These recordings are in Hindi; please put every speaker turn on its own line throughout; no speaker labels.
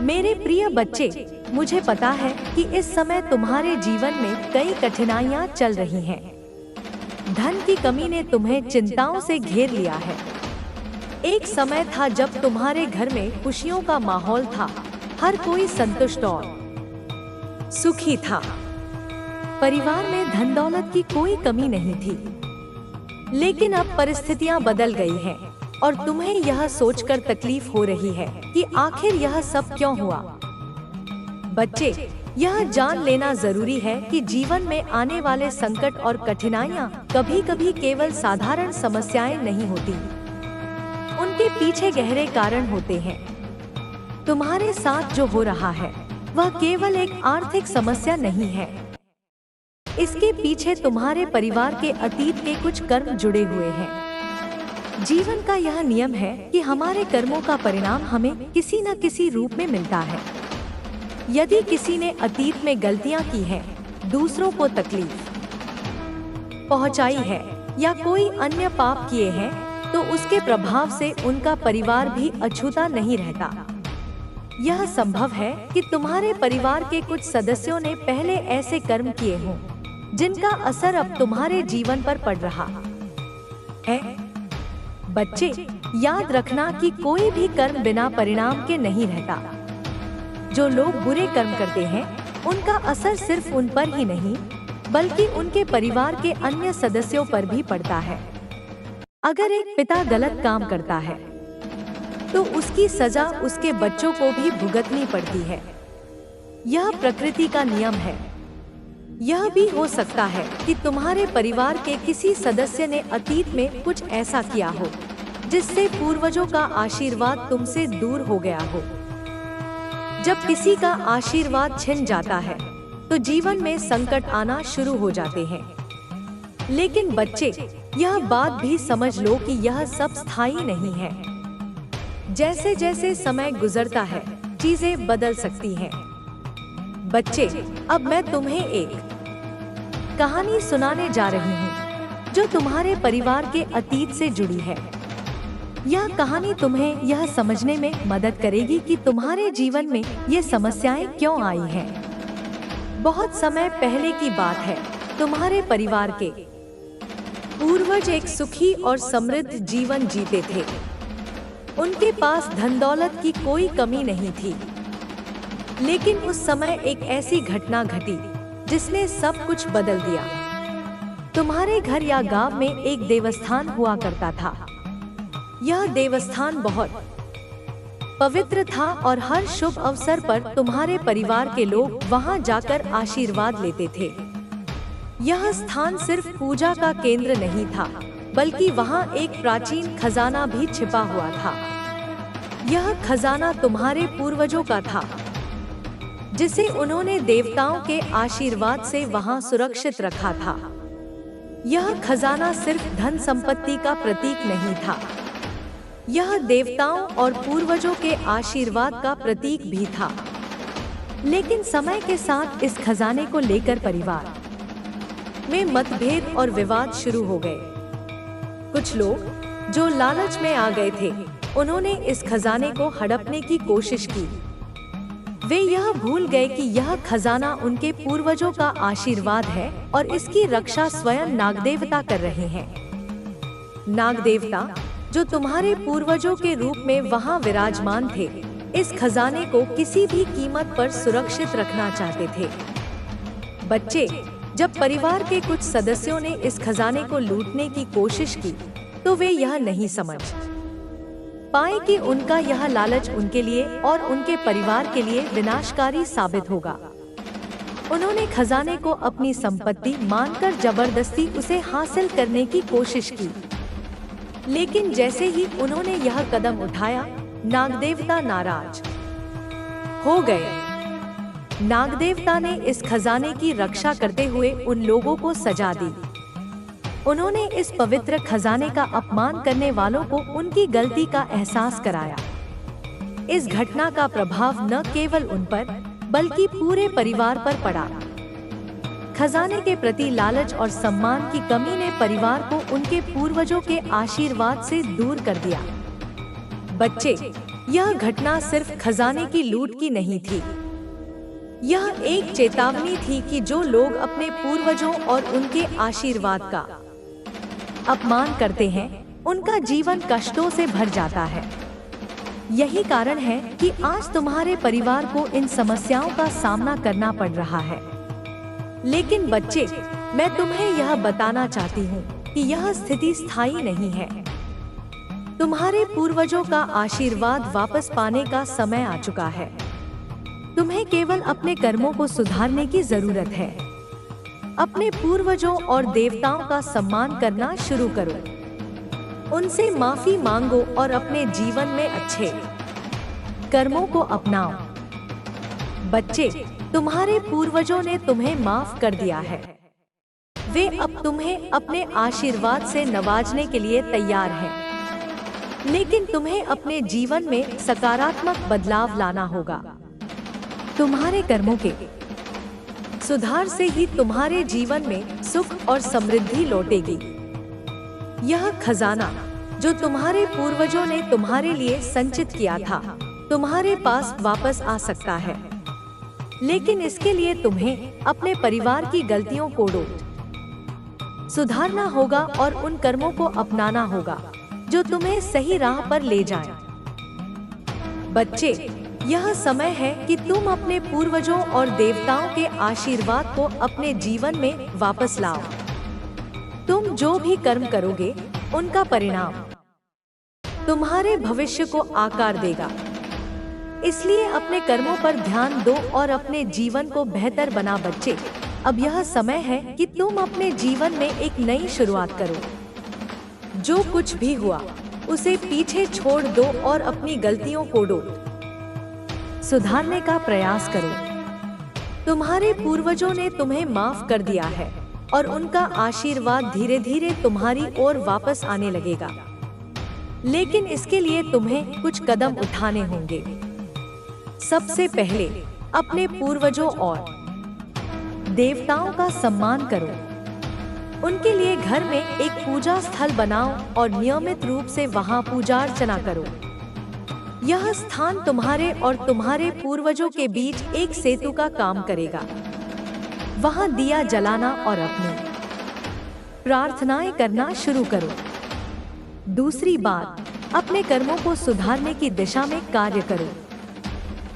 मेरे प्रिय बच्चे, मुझे पता है कि इस समय तुम्हारे जीवन में कई कठिनाइयां चल रही हैं। धन की कमी ने तुम्हें चिंताओं से घेर लिया है। एक समय था जब तुम्हारे घर में खुशियों का माहौल था, हर कोई संतुष्ट और सुखी था। परिवार में धन दौलत की कोई कमी नहीं थी। लेकिन अब परिस्थितियां बदल गई हैं और तुम्हें यह सोचकर तकलीफ हो रही है कि आखिर यह सब क्यों हुआ। बच्चे, यह जान लेना जरूरी है कि जीवन में आने वाले संकट और कठिनाइयां कभी-कभी केवल साधारण समस्याएं नहीं होती, उनके पीछे गहरे कारण होते हैं। तुम्हारे साथ जो हो रहा है वह केवल एक आर्थिक समस्या नहीं है। इसके पीछे तुम्हारे परिवार के अतीत के कुछ कर्म जुड़े हुए हैं। जीवन का यह नियम है कि हमारे कर्मों का परिणाम हमें किसी न किसी रूप में मिलता है। यदि किसी ने अतीत में गलतियां की हैं, दूसरों को तकलीफ पहुंचाई है या कोई अन्य पाप किए हैं, तो उसके प्रभाव से उनका परिवार भी अछूता नहीं रहता। यह संभव है कि तुम्हारे परिवार के कुछ सदस्यों ने पहले ऐसे कर्म किए हों जिनका असर अब तुम्हारे जीवन पर पड़ रहा है। बच्चे, याद रखना कि कोई भी कर्म बिना परिणाम के नहीं रहता। जो लोग बुरे कर्म करते हैं, उनका असर सिर्फ उन पर ही नहीं बल्कि उनके परिवार के अन्य सदस्यों पर भी पड़ता है। अगर एक पिता गलत काम करता है तो उसकी सजा उसके बच्चों को भी भुगतनी पड़ती है। यह प्रकृति का नियम है। यह भी हो सकता है कि तुम्हारे परिवार के किसी सदस्य ने अतीत में कुछ ऐसा किया हो जिससे पूर्वजों का आशीर्वाद तुमसे दूर हो गया हो। जब किसी का आशीर्वाद छिन जाता है तो जीवन में संकट आना शुरू हो जाते हैं। लेकिन बच्चे, यह बात भी समझ लो कि यह सब स्थायी नहीं है। जैसे जैसे समय गुजरता है, चीजें बदल सकती हैं। बच्चे, अब मैं तुम्हें एक कहानी सुनाने जा रही हूँ जो तुम्हारे परिवार के अतीत से जुड़ी है। यह कहानी तुम्हें यह समझने में मदद करेगी कि तुम्हारे जीवन में ये समस्याएं क्यों आई हैं। बहुत समय पहले की बात है। तुम्हारे परिवार के पूर्वज एक सुखी और समृद्ध जीवन जीते थे। उनके पास धन दौलत की कोई कमी नहीं थी। लेकिन उस समय एक ऐसी घटना घटी जिसने सब कुछ बदल दिया। तुम्हारे घर या गांव में एक देवस्थान हुआ करता था। यह देवस्थान बहुत पवित्र था और हर शुभ अवसर पर तुम्हारे परिवार के लोग वहां जाकर आशीर्वाद लेते थे। यह स्थान सिर्फ पूजा का केंद्र नहीं था, बल्कि वहां एक प्राचीन खजाना भी छिपा हुआ था। यह खजाना तुम्हारे पूर्वजों का था, जिसे उन्होंने देवताओं के आशीर्वाद से वहां सुरक्षित रखा था। यह खजाना सिर्फ धन संपत्ति का प्रतीक नहीं था, यह देवताओं और पूर्वजों के आशीर्वाद का प्रतीक भी था। लेकिन समय के साथ इस खजाने को लेकर परिवार में मतभेद और विवाद शुरू हो गए। कुछ लोग जो लालच में आ गए थे, उन्होंने इस खजाने को हड़पने की कोशिश की। वे यह भूल गए कि यह खजाना उनके पूर्वजों का आशीर्वाद है और इसकी रक्षा स्वयं नागदेवता कर रहे हैं। नागदेवता, जो तुम्हारे पूर्वजों के रूप में वहां विराजमान थे, इस खजाने को किसी भी कीमत पर सुरक्षित रखना चाहते थे। बच्चे, जब परिवार के कुछ सदस्यों ने इस खजाने को लूटने की कोशिश की, तो वे यह नहीं समझ पाए कि उनका यह लालच उनके लिए और उनके परिवार के लिए विनाशकारी साबित होगा। उन्होंने खजाने को अपनी संपत्ति मानकर जबरदस्ती उसे हासिल करने की कोशिश की। लेकिन जैसे ही उन्होंने यह कदम उठाया, नागदेवता नाराज हो गए। नागदेवता ने इस खजाने की रक्षा करते हुए उन लोगों को सजा दी। उन्होंने इस पवित्र खजाने का अपमान करने वालों को उनकी गलती का एहसास कराया। इस घटना का प्रभाव न केवल उन पर बल्कि पूरे परिवार पर पड़ा। खजाने के प्रति लालच और सम्मान की कमी ने परिवार को उनके पूर्वजों के आशीर्वाद से दूर कर दिया। बच्चे, यह घटना सिर्फ खजाने की लूट की नहीं थी, यह एक चेतावनी थी कि जो लोग अपने पूर्वजों और उनके आशीर्वाद का अपमान करते हैं, उनका जीवन कष्टों से भर जाता है। यही कारण है कि आज तुम्हारे परिवार को इन समस्याओं का सामना करना पड़ रहा है। लेकिन बच्चे, मैं तुम्हें यह बताना चाहती हूँ कि यह स्थिति स्थायी नहीं है। तुम्हारे पूर्वजों का आशीर्वाद वापस पाने का समय आ चुका है। तुम्हें केवल अपने कर्मों को सुधारने की जरूरत है। अपने पूर्वजों और देवताओं का सम्मान करना शुरू करो, उनसे माफी मांगो और अपने जीवन में अच्छे कर्मों को अपनाओ। बच्चे, तुम्हारे पूर्वजों ने तुम्हें माफ कर दिया है। वे अब तुम्हें अपने आशीर्वाद से नवाजने के लिए तैयार हैं। लेकिन तुम्हें अपने जीवन में सकारात्मक बदलाव लाना होगा। तुम्हारे कर्मों के सुधार से ही तुम्हारे जीवन में सुख और समृद्धि लौटेगी। यह खजाना जो तुम्हारे पूर्वजों ने तुम्हारे लिए संचित किया था, तुम्हारे पास वापस आ सकता है। लेकिन इसके लिए तुम्हें अपने परिवार की गलतियों को सुधारना होगा और उन कर्मों को अपनाना होगा जो तुम्हें सही राह पर ले जाएं। बच्चे, यह समय है कि तुम अपने पूर्वजों और देवताओं के आशीर्वाद को अपने जीवन में वापस लाओ। तुम जो भी कर्म करोगे, उनका परिणाम तुम्हारे भविष्य को आकार देगा। इसलिए अपने कर्मों पर ध्यान दो और अपने जीवन को बेहतर बना। बच्चे, अब यह समय है कि तुम अपने जीवन में एक नई शुरुआत करो। जो कुछ भी हुआ, उसे पीछे छोड़ दो और अपनी गलतियों को सुधारने का प्रयास करो। तुम्हारे पूर्वजों ने तुम्हें माफ कर दिया है और उनका आशीर्वाद धीरे धीरे तुम्हारी ओर वापस आने लगेगा। लेकिन इसके लिए तुम्हें कुछ कदम उठाने होंगे। सबसे पहले अपने पूर्वजों और देवताओं का सम्मान करो। उनके लिए घर में एक पूजा स्थल बनाओ और नियमित रूप से वहां पूजा अर्चना करो। यह स्थान तुम्हारे और तुम्हारे पूर्वजों के बीच एक सेतु का काम करेगा। वहां दिया जलाना और अपनी प्रार्थनाएं करना शुरू करो। दूसरी बात, अपने कर्मों को सुधारने की दिशा में कार्य करो।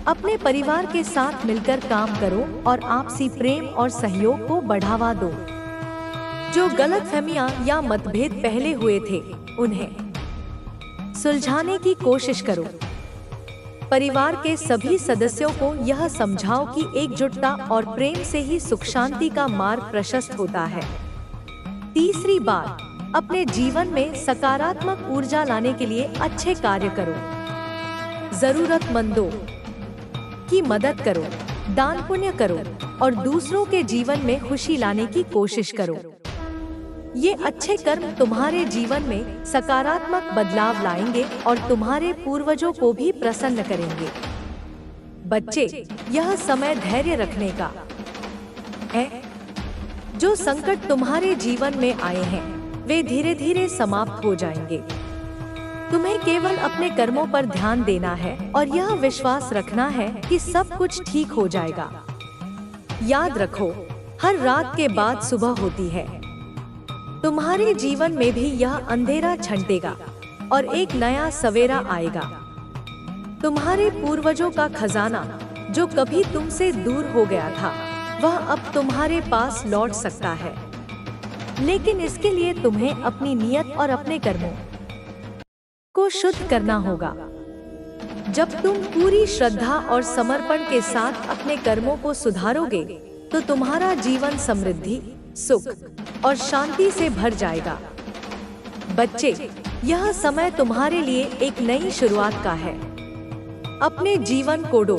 अपने परिवार के साथ मिलकर काम करो और आपसी प्रेम और सहयोग को बढ़ावा दो। जो गलतफहमियां या मतभेद पहले हुए थे, उन्हें सुलझाने की कोशिश करो। परिवार के सभी सदस्यों को यह समझाओ कि एकजुटता और प्रेम से ही सुख शांति का मार्ग प्रशस्त होता है। तीसरी बात, अपने जीवन में सकारात्मक ऊर्जा लाने के लिए अच्छे कार्य करो। जरूरतमंदों की मदद करो, दान पुण्य करो और दूसरों के जीवन में खुशी लाने की कोशिश करो। ये अच्छे कर्म तुम्हारे जीवन में सकारात्मक बदलाव लाएंगे और तुम्हारे पूर्वजों को भी प्रसन्न करेंगे। बच्चे, यह समय धैर्य रखने का है। जो संकट तुम्हारे जीवन में आए हैं, वे धीरे धीरे समाप्त हो जाएंगे। तुम्हें केवल अपने कर्मों पर ध्यान देना है और यह विश्वास रखना है कि सब कुछ ठीक हो जाएगा। याद रखो, हर रात के बाद सुबह होती है। तुम्हारे जीवन में भी यह अंधेरा छंटेगा और एक नया सवेरा आएगा। तुम्हारे पूर्वजों का खजाना जो कभी तुमसे दूर हो गया था, वह अब तुम्हारे पास लौट सकता है। लेकिन इसके लिए तुम्हें अपनी नियत और अपने कर्मों को शुद्ध करना होगा। जब तुम पूरी श्रद्धा और समर्पण के साथ अपने कर्मों को सुधारोगे, तो तुम्हारा जीवन समृद्धि, सुख और शांति से भर जाएगा। बच्चे, यह समय तुम्हारे लिए एक नई शुरुआत का है। अपने जीवन को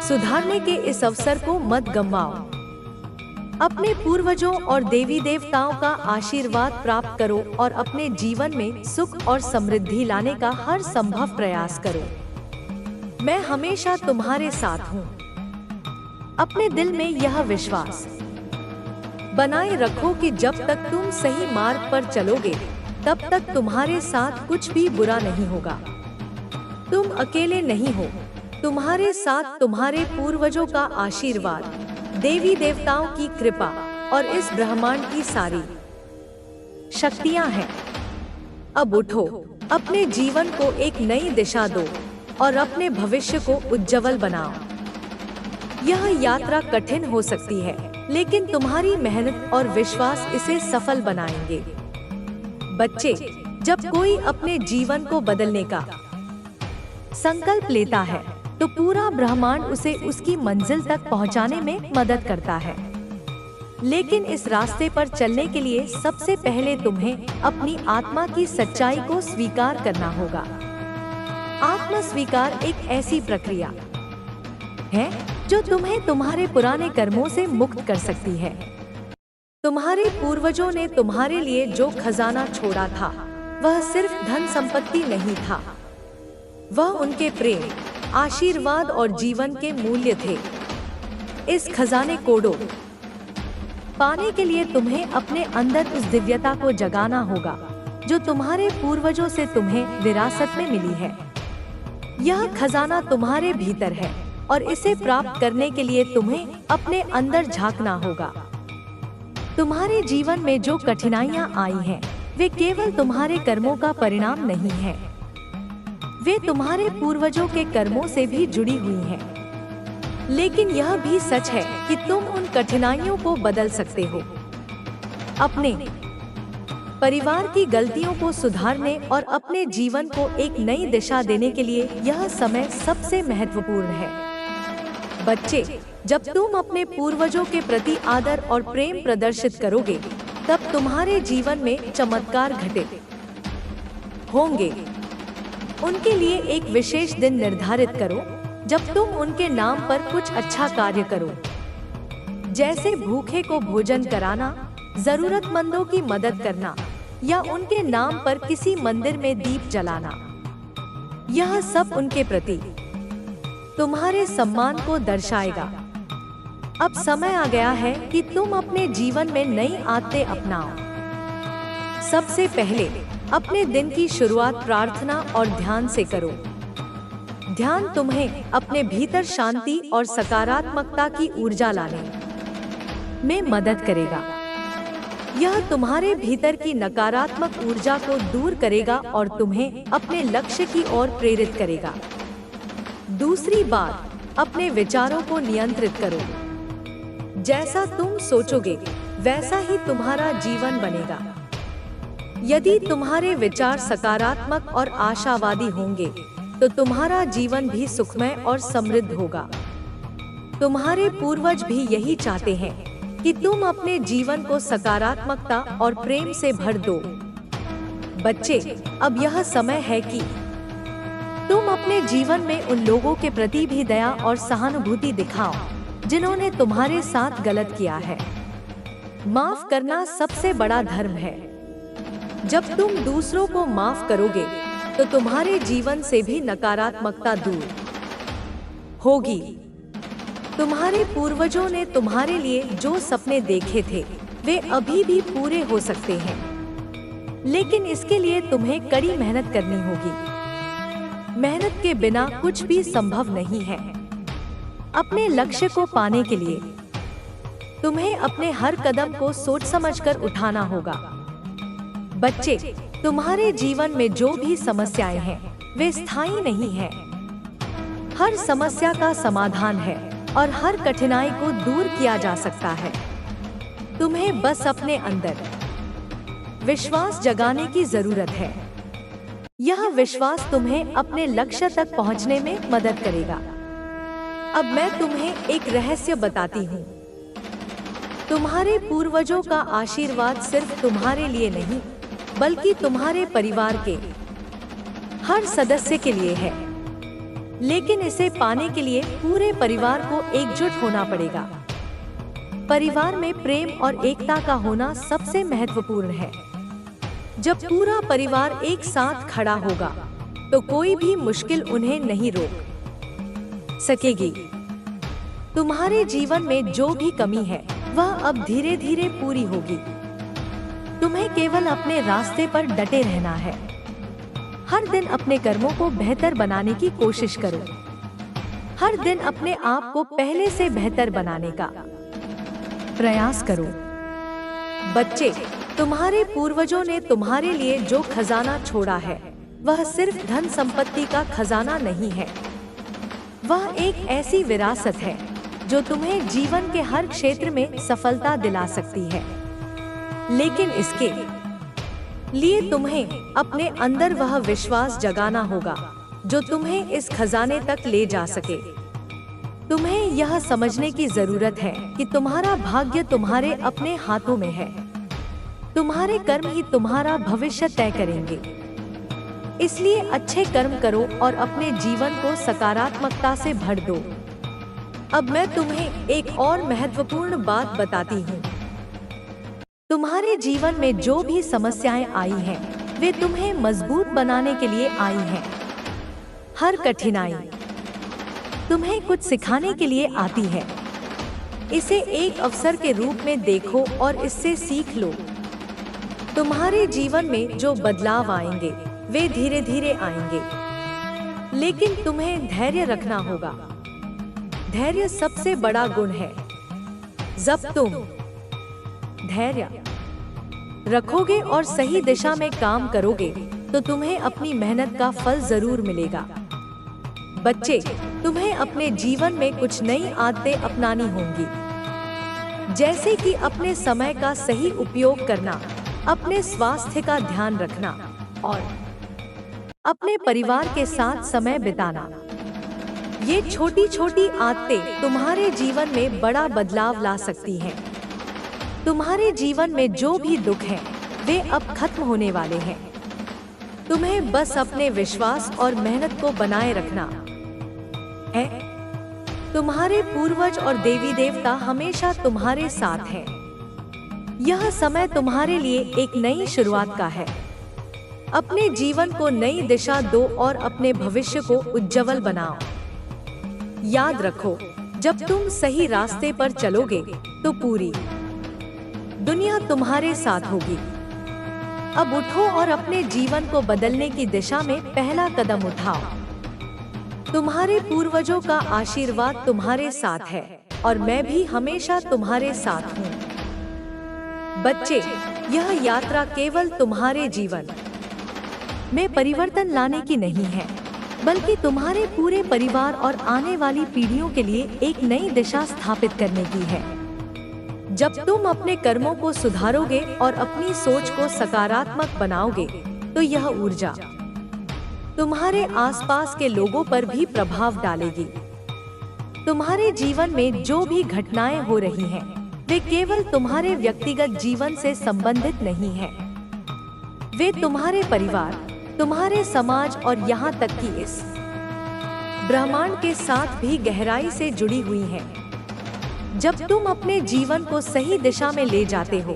सुधारने के इस अवसर को मत गंवाओ। अपने पूर्वजों और देवी देवताओं का आशीर्वाद प्राप्त करो और अपने जीवन में सुख और समृद्धि लाने का हर संभव प्रयास करो। मैं हमेशा तुम्हारे साथ हूँ। अपने दिल में यह विश्वास बनाए रखो कि जब तक तुम सही मार्ग पर चलोगे, तब तक तुम्हारे साथ कुछ भी बुरा नहीं होगा। तुम अकेले नहीं हो। तुम्हारे साथ तुम्हारे पूर्वजों का आशीर्वाद, देवी देवताओं की कृपा और इस ब्रह्मांड की सारी शक्तियां हैं। अब उठो, अपने जीवन को एक नई दिशा दो और अपने भविष्य को उज्जवल बनाओ। यह यात्रा कठिन हो सकती है, लेकिन तुम्हारी मेहनत और विश्वास इसे सफल बनाएंगे। बच्चे, जब कोई अपने जीवन को बदलने का संकल्प लेता है, तो पूरा ब्रह्मांड उसे उसकी मंजिल तक पहुंचाने में मदद करता है। लेकिन इस रास्ते पर चलने के लिए सबसे पहले तुम्हें अपनी आत्मा की सच्चाई को स्वीकार करना होगा। आत्म स्वीकार एक ऐसी प्रक्रिया है जो तुम्हें तुम्हारे पुराने कर्मों से मुक्त कर सकती है। तुम्हारे पूर्वजों ने तुम्हारे लिए जो खजाना छोड़ा था, वह सिर्फ धन संपत्ति नहीं था, वह उनके प्रेम, आशीर्वाद और जीवन के मूल्य थे। इस खजाने को पाने के लिए तुम्हें अपने अंदर उस दिव्यता को जगाना होगा जो तुम्हारे पूर्वजों से तुम्हें विरासत में मिली है। यह खजाना तुम्हारे भीतर है और इसे प्राप्त करने के लिए तुम्हें अपने अंदर झांकना होगा। तुम्हारे जीवन में जो कठिनाइयां आई हैं, वे केवल तुम्हारे कर्मों का परिणाम नहीं है, वे तुम्हारे पूर्वजों के कर्मों से भी जुड़ी हुई हैं। लेकिन यह भी सच है कि तुम उन कठिनाइयों को बदल सकते हो। अपने परिवार की गलतियों को सुधारने और अपने जीवन को एक नई दिशा देने के लिए यह समय सबसे महत्वपूर्ण है। बच्चे, जब तुम अपने पूर्वजों के प्रति आदर और प्रेम प्रदर्शित करोगे, तब तुम्हारे जीवन में चमत्कार घटित होंगे। उनके लिए एक विशेष दिन निर्धारित करो जब तुम उनके नाम पर कुछ अच्छा कार्य करो, जैसे भूखे को भोजन कराना, जरूरतमंदों की मदद करना या उनके नाम पर किसी मंदिर में दीप जलाना। यह सब उनके प्रति तुम्हारे सम्मान को दर्शाएगा। अब समय आ गया है कि तुम अपने जीवन में नई आदतें अपनाओ। सबसे पहले अपने दिन की शुरुआत प्रार्थना और ध्यान से करो। ध्यान तुम्हें अपने भीतर शांति और सकारात्मकता की ऊर्जा लाने में मदद करेगा। यह तुम्हारे भीतर की नकारात्मक ऊर्जा को दूर करेगा और तुम्हें अपने लक्ष्य की ओर प्रेरित करेगा। दूसरी बात, अपने विचारों को नियंत्रित करो। जैसा तुम सोचोगे, वैसा ही तुम्हारा जीवन बनेगा। यदि तुम्हारे विचार सकारात्मक और आशावादी होंगे, तो तुम्हारा जीवन भी सुखमय और समृद्ध होगा। तुम्हारे पूर्वज भी यही चाहते हैं कि तुम अपने जीवन को सकारात्मकता और प्रेम से भर दो। बच्चे, अब यह समय है कि तुम अपने जीवन में उन लोगों के प्रति भी दया और सहानुभूति दिखाओ जिन्होंने तुम्हारे साथ गलत किया है। माफ करना सबसे बड़ा धर्म है। जब तुम दूसरों को माफ करोगे, तो तुम्हारे जीवन से भी नकारात्मकता दूर होगी। तुम्हारे पूर्वजों ने तुम्हारे लिए जो सपने देखे थे, वे अभी भी पूरे हो सकते हैं, लेकिन इसके लिए तुम्हें कड़ी मेहनत करनी होगी। मेहनत के बिना कुछ भी संभव नहीं है। अपने लक्ष्य को पाने के लिए तुम्हें अपने हर कदम को सोच समझकर उठाना होगा। बच्चे, तुम्हारे जीवन में जो भी समस्याएं हैं, वे स्थायी नहीं हैं। हर समस्या का समाधान है और हर कठिनाई को दूर किया जा सकता है। तुम्हें बस अपने अंदर विश्वास जगाने की जरूरत है। यह विश्वास तुम्हें अपने लक्ष्य तक पहुंचने में मदद करेगा। अब मैं तुम्हें एक रहस्य बताती हूँ। तुम्हारे पूर्वजों का आशीर्वाद सिर्फ तुम्हारे लिए नहीं, बल्कि तुम्हारे परिवार के हर सदस्य के लिए है। लेकिन इसे पाने के लिए पूरे परिवार को एकजुट होना पड़ेगा। परिवार में प्रेम और एकता का होना सबसे महत्वपूर्ण है। जब पूरा परिवार एक साथ खड़ा होगा, तो कोई भी मुश्किल उन्हें नहीं रोक सकेगी। तुम्हारे जीवन में जो भी कमी है, वह अब धीरे धीरे पूरी होगी। तुम्हें केवल अपने रास्ते पर डटे रहना है। हर दिन अपने कर्मों को बेहतर बनाने की कोशिश करो। हर दिन अपने आप को पहले से बेहतर बनाने का प्रयास करो। बच्चे, तुम्हारे पूर्वजों ने तुम्हारे लिए जो खजाना छोड़ा है वह सिर्फ धन संपत्ति का खजाना नहीं है। वह एक ऐसी विरासत है जो तुम्हें जीवन के हर क्षेत्र में सफलता दिला सकती है। लेकिन इसके लिए तुम्हें अपने अंदर वह विश्वास जगाना होगा जो तुम्हें इस खजाने तक ले जा सके। तुम्हें यह समझने की जरूरत है कि तुम्हारा भाग्य तुम्हारे अपने हाथों में है। तुम्हारे कर्म ही तुम्हारा भविष्य तय करेंगे। इसलिए अच्छे कर्म करो और अपने जीवन को सकारात्मकता से भर दो। अब मैं तुम्हें एक और महत्वपूर्ण बात बताती हूँ। तुम्हारे जीवन में जो भी समस्याएं आई हैं, वे तुम्हें मजबूत बनाने के लिए आई हैं। हर कठिनाई तुम्हें कुछ सिखाने के लिए आती है। इसे एक अवसर के रूप में देखो और इससे सीख लो। तुम्हारे जीवन में जो बदलाव आएंगे वे धीरे धीरे आएंगे, लेकिन तुम्हें धैर्य रखना होगा। धैर्य सबसे बड़ा गुण है। जब तुम धैर्य रखोगे और सही दिशा में काम करोगे तो तुम्हें अपनी मेहनत का फल जरूर मिलेगा। बच्चे, तुम्हें अपने जीवन में कुछ नई आदतें अपनानी होंगी, जैसे कि अपने समय का सही उपयोग करना, अपने स्वास्थ्य का ध्यान रखना और अपने परिवार के साथ समय बिताना। ये छोटी छोटी आदतें तुम्हारे जीवन में बड़ा बदलाव ला सकती हैं। तुम्हारे जीवन में जो भी दुख हैं, वे अब खत्म होने वाले हैं। तुम्हें बस अपने विश्वास और मेहनत को बनाए रखना है। तुम्हारे पूर्वज और देवी देवता हमेशा तुम्हारे साथ हैं। यह समय तुम्हारे लिए एक नई शुरुआत का है। अपने जीवन को नई दिशा दो और अपने भविष्य को उज्जवल बनाओ। याद रखो, जब तुम सही रास्ते पर चलोगे तो पूरी दुनिया तुम्हारे साथ होगी। अब उठो और अपने जीवन को बदलने की दिशा में पहला कदम उठाओ। तुम्हारे पूर्वजों का आशीर्वाद तुम्हारे साथ है और मैं भी हमेशा तुम्हारे साथ हूँ। बच्चे, यह यात्रा केवल तुम्हारे जीवन में परिवर्तन लाने की नहीं है, बल्कि तुम्हारे पूरे परिवार और आने वाली पीढ़ियों के लिए एक नई दिशा स्थापित करने की है। जब तुम अपने कर्मों को सुधारोगे और अपनी सोच को सकारात्मक बनाओगे, तो यह ऊर्जा तुम्हारे आसपास के लोगों पर भी प्रभाव डालेगी। तुम्हारे जीवन में जो भी घटनाएं हो रही हैं, वे केवल तुम्हारे व्यक्तिगत जीवन से संबंधित नहीं हैं। वे तुम्हारे परिवार, तुम्हारे समाज और यहाँ तक कि इस ब्रह्मांड के साथ भी गहराई से जुड़ी हुई हैं। जब तुम अपने जीवन को सही दिशा में ले जाते हो,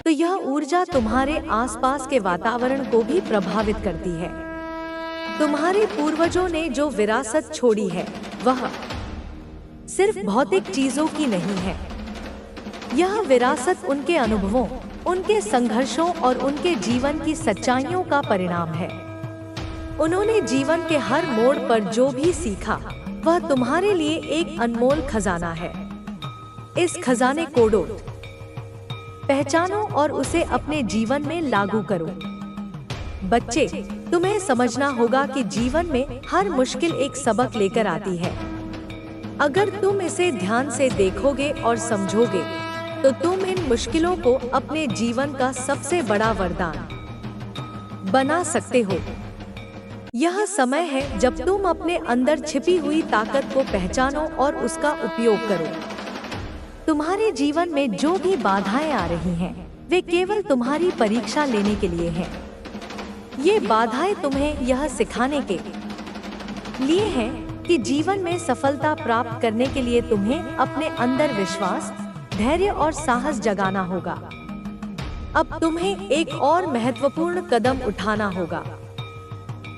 तो यह ऊर्जा तुम्हारे आसपास के वातावरण को भी प्रभावित करती है। तुम्हारे पूर्वजों ने जो विरासत छोड़ी है, वह सिर्फ भौतिक चीजों की नहीं है। यह विरासत उनके अनुभवों, उनके संघर्षों और उनके जीवन की सच्चाइयों का परिणाम है। उन्होंने जीवन के हर मोड़ पर जो भी सीखा, वह तुम्हारे लिए एक अनमोल खजाना है। इस खजाने को पहचानो और उसे अपने जीवन में लागू करो। बच्चे, तुम्हें समझना होगा कि जीवन में हर मुश्किल एक सबक लेकर आती है। अगर तुम इसे ध्यान से देखोगे और समझोगे, तो तुम इन मुश्किलों को अपने जीवन का सबसे बड़ा वरदान बना सकते हो। यह समय है जब तुम अपने अंदर छिपी हुई ताकत को पहचानो और उसका उपयोग करो। तुम्हारे जीवन में जो भी बाधाएं आ रही हैं, वे केवल तुम्हारी परीक्षा लेने के लिए हैं। ये बाधाएं तुम्हें यह सिखाने के लिए हैं कि जीवन में सफलता प्राप्त करने के लिए तुम्हें अपने अंदर विश्वास, धैर्य और साहस जगाना होगा। अब तुम्हें एक और महत्वपूर्ण कदम उठाना होगा।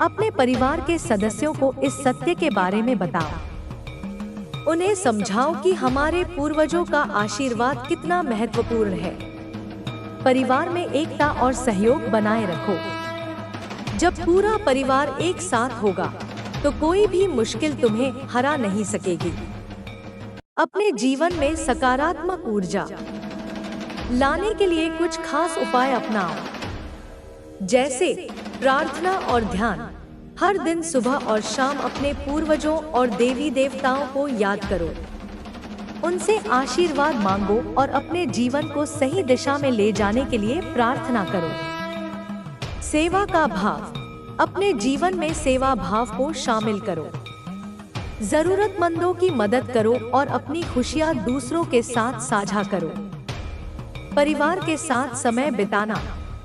अपने परिवार के सदस्यों को इस सत्य के बारे में बताओ। उन्हें समझाओ कि हमारे पूर्वजों का आशीर्वाद कितना महत्वपूर्ण है। परिवार में एकता और सहयोग बनाए रखो। जब पूरा परिवार एक साथ होगा तो कोई भी मुश्किल तुम्हें हरा नहीं सकेगी। अपने जीवन में सकारात्मक ऊर्जा लाने के लिए कुछ खास उपाय अपनाओ, जैसे प्रार्थना और ध्यान। हर दिन सुबह और शाम अपने पूर्वजों और देवी देवताओं को याद करो, उनसे आशीर्वाद मांगो और अपने जीवन को सही दिशा में ले जाने के लिए प्रार्थना करो। सेवा का भाव, अपने जीवन में सेवा भाव को शामिल करो। जरूरतमंदों की मदद करो और अपनी खुशियां दूसरों के साथ साझा करो। परिवार के साथ समय बिताना,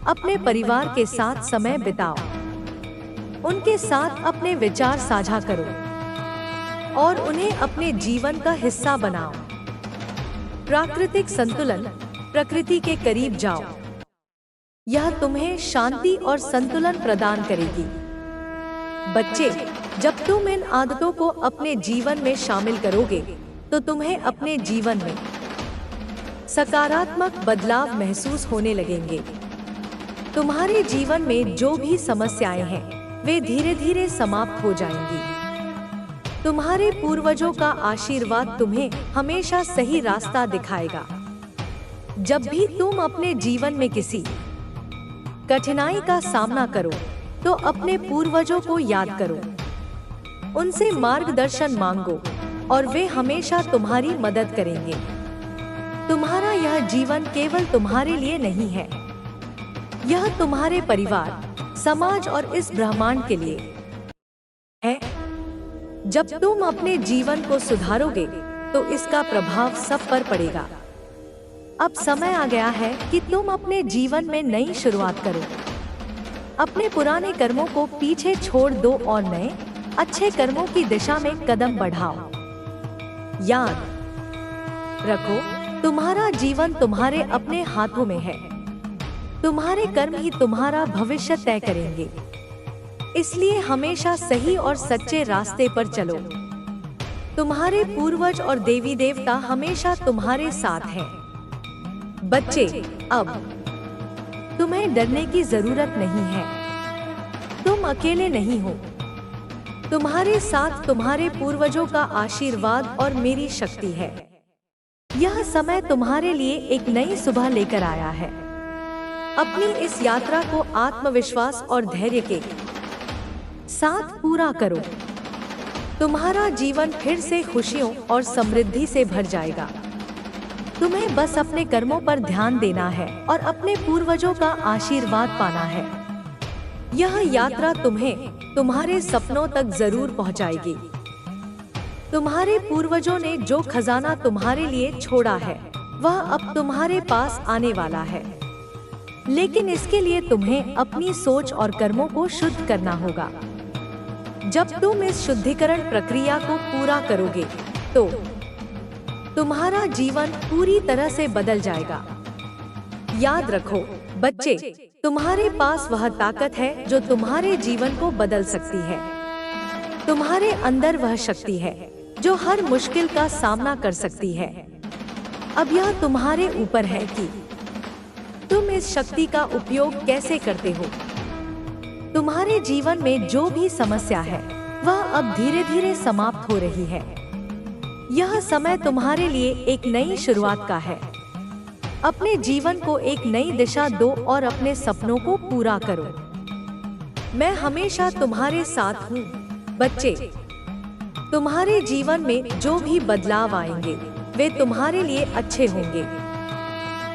अपने परिवार के साथ समय बिताओ, उनके साथ अपने विचार साझा करो और उन्हें अपने जीवन का हिस्सा बनाओ। प्राकृतिक संतुलन, प्रकृति के करीब जाओ, यह तुम्हें शांति और संतुलन प्रदान करेगी। बच्चे, जब तुम इन आदतों को अपने जीवन में शामिल करोगे तो तुम्हें अपने जीवन में सकारात्मक बदलाव महसूस होने लगेंगे। तुम्हारे जीवन में जो भी समस्याएं हैं वे धीरे धीरे समाप्त हो जाएंगी। तुम्हारे पूर्वजों का आशीर्वाद तुम्हें हमेशा सही रास्ता दिखाएगा। जब भी तुम अपने जीवन में किसी कठिनाई का सामना करो तो अपने पूर्वजों को याद करो, उनसे मार्गदर्शन मांगो और वे हमेशा तुम्हारी मदद करेंगे। तुम्हारा यह जीवन केवल तुम्हारे लिए नहीं है, यह तुम्हारे परिवार, समाज और इस ब्रह्मांड के लिए है। जब तुम अपने जीवन को सुधारोगे तो इसका प्रभाव सब पर पड़ेगा। अब समय आ गया है कि तुम अपने जीवन में नई शुरुआत करो। अपने पुराने कर्मों को पीछे छोड़ दो और नए अच्छे कर्मों की दिशा में कदम बढ़ाओ। याद रखो, तुम्हारा जीवन तुम्हारे अपने हाथों में है। तुम्हारे कर्म ही तुम्हारा भविष्य तय करेंगे। इसलिए हमेशा सही और सच्चे रास्ते पर चलो। तुम्हारे पूर्वज और देवी देवता हमेशा तुम्हारे साथ हैं। बच्चे, अब तुम्हें डरने की जरूरत नहीं है। तुम अकेले नहीं हो। तुम्हारे साथ तुम्हारे पूर्वजों का आशीर्वाद और मेरी शक्ति है। यह समय तुम्हारे लिए एक नई सुबह लेकर आया है। अपनी इस यात्रा को आत्मविश्वास और धैर्य के साथ पूरा करो। तुम्हारा जीवन फिर से खुशियों और समृद्धि से भर जाएगा। तुम्हें बस अपने कर्मों पर ध्यान देना है और अपने पूर्वजों का आशीर्वाद पाना है। यह यात्रा तुम्हें तुम्हारे सपनों तक जरूर पहुंचाएगी। तुम्हारे पूर्वजों ने जो खजाना तुम्हारे लिए छोड़ा है वह अब तुम्हारे पास आने वाला है, लेकिन इसके लिए तुम्हें अपनी सोच और कर्मों को शुद्ध करना होगा। जब तुम इस शुद्धिकरण प्रक्रिया को पूरा करोगे तो तुम्हारा जीवन पूरी तरह से बदल जाएगा। याद रखो बच्चे, तुम्हारे पास वह ताकत है जो तुम्हारे जीवन को बदल सकती है। तुम्हारे अंदर वह शक्ति है जो हर मुश्किल का सामना कर सकती है। अब यह तुम्हारे ऊपर है कि तुम इस शक्ति का उपयोग कैसे करते हो। तुम्हारे जीवन में जो भी समस्या है वह अब धीरे धीरे समाप्त हो रही है। यह समय तुम्हारे लिए एक नई शुरुआत का है। अपने जीवन को एक नई दिशा दो और अपने सपनों को पूरा करो। मैं हमेशा तुम्हारे साथ हूँ। बच्चे, तुम्हारे जीवन में जो भी बदलाव आएंगे वे तुम्हारे लिए अच्छे होंगे।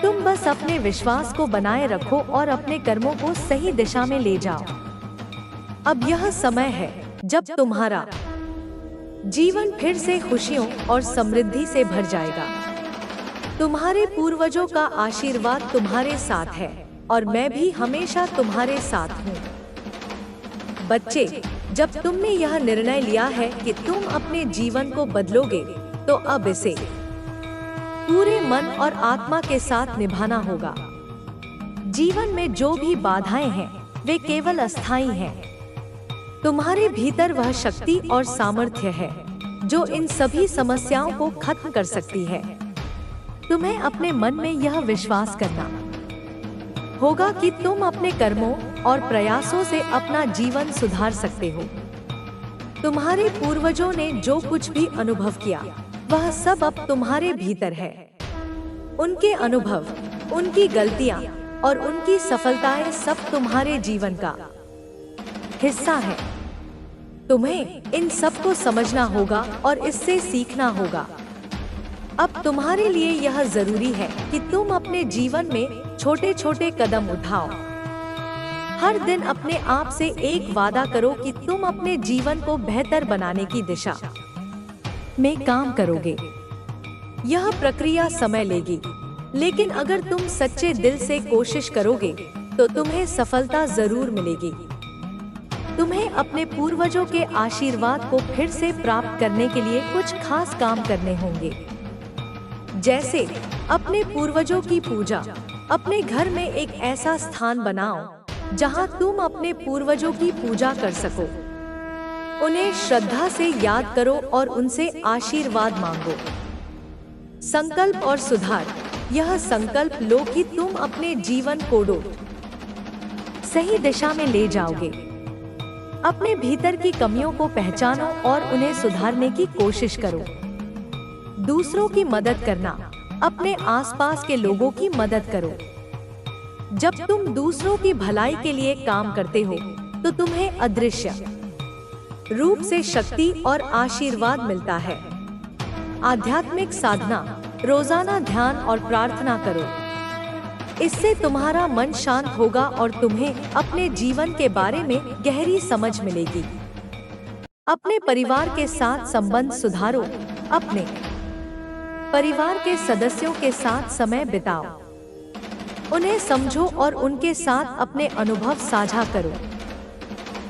तुम बस अपने विश्वास को बनाए रखो और अपने कर्मों को सही दिशा में ले जाओ। अब यह समय है जब तुम्हारा जीवन फिर से खुशियों और समृद्धि से भर जाएगा। तुम्हारे पूर्वजों का आशीर्वाद तुम्हारे साथ है और मैं भी हमेशा तुम्हारे साथ हूँ। बच्चे, जब तुमने यह निर्णय लिया है कि तुम अपने जीवन को बदलोगे तो अब इसे पूरे मन और आत्मा के साथ निभाना होगा। जीवन में जो भी बाधाएं हैं वे केवल अस्थायी हैं। तुम्हारे भीतर वह शक्ति और सामर्थ्य है जो इन सभी समस्याओं को खत्म कर सकती है। तुम्हें अपने मन में यह विश्वास करना होगा कि तुम अपने कर्मों, और प्रयासों से अपना जीवन सुधार सकते हो। तुम्हारे पूर्वजों ने जो कुछ भी अनुभव किया, वह सब अब तुम्हारे भीतर है। उनके अनुभव, उनकी गलतियां और उनकी सफलताएं सब तुम्हारे जीवन का हिस्सा है। तुम्हें इन सब को समझना होगा और इससे सीखना होगा। अब तुम्हारे लिए यह जरूरी है कि तुम अपने जीवन में छोटे छोटे कदम उठाओ। हर दिन अपने आप से एक वादा करो कि तुम अपने जीवन को बेहतर बनाने की दिशा में काम करोगे। यह प्रक्रिया समय लेगी, लेकिन अगर तुम सच्चे दिल से कोशिश करोगे तो तुम्हें सफलता जरूर मिलेगी। तुम्हें अपने पूर्वजों के आशीर्वाद को फिर से प्राप्त करने के लिए कुछ खास काम करने होंगे, जैसे अपने पूर्वजों की पूजा। अपने घर में एक ऐसा स्थान बनाओ जहां तुम अपने पूर्वजों की पूजा कर सको। उन्हें श्रद्धा से याद करो और उनसे आशीर्वाद मांगो। संकल्प और सुधार। यह संकल्प लो कि तुम अपने जीवन को सही दिशा में ले जाओगे। अपने भीतर की कमियों को पहचानो और उन्हें सुधारने की कोशिश करो। दूसरों की मदद करना। अपने आसपास के लोगों की मदद करो। जब तुम दूसरों की भलाई के लिए काम करते हो तो तुम्हें अदृश्य रूप से शक्ति और आशीर्वाद मिलता है। आध्यात्मिक साधना। रोजाना ध्यान और प्रार्थना करो। इससे तुम्हारा मन शांत होगा और तुम्हें अपने जीवन के बारे में गहरी समझ मिलेगी। अपने परिवार के साथ संबंध सुधारो। अपने परिवार के सदस्यों के साथ समय बिताओ। उन्हें समझो और उनके साथ अपने अनुभव साझा करो।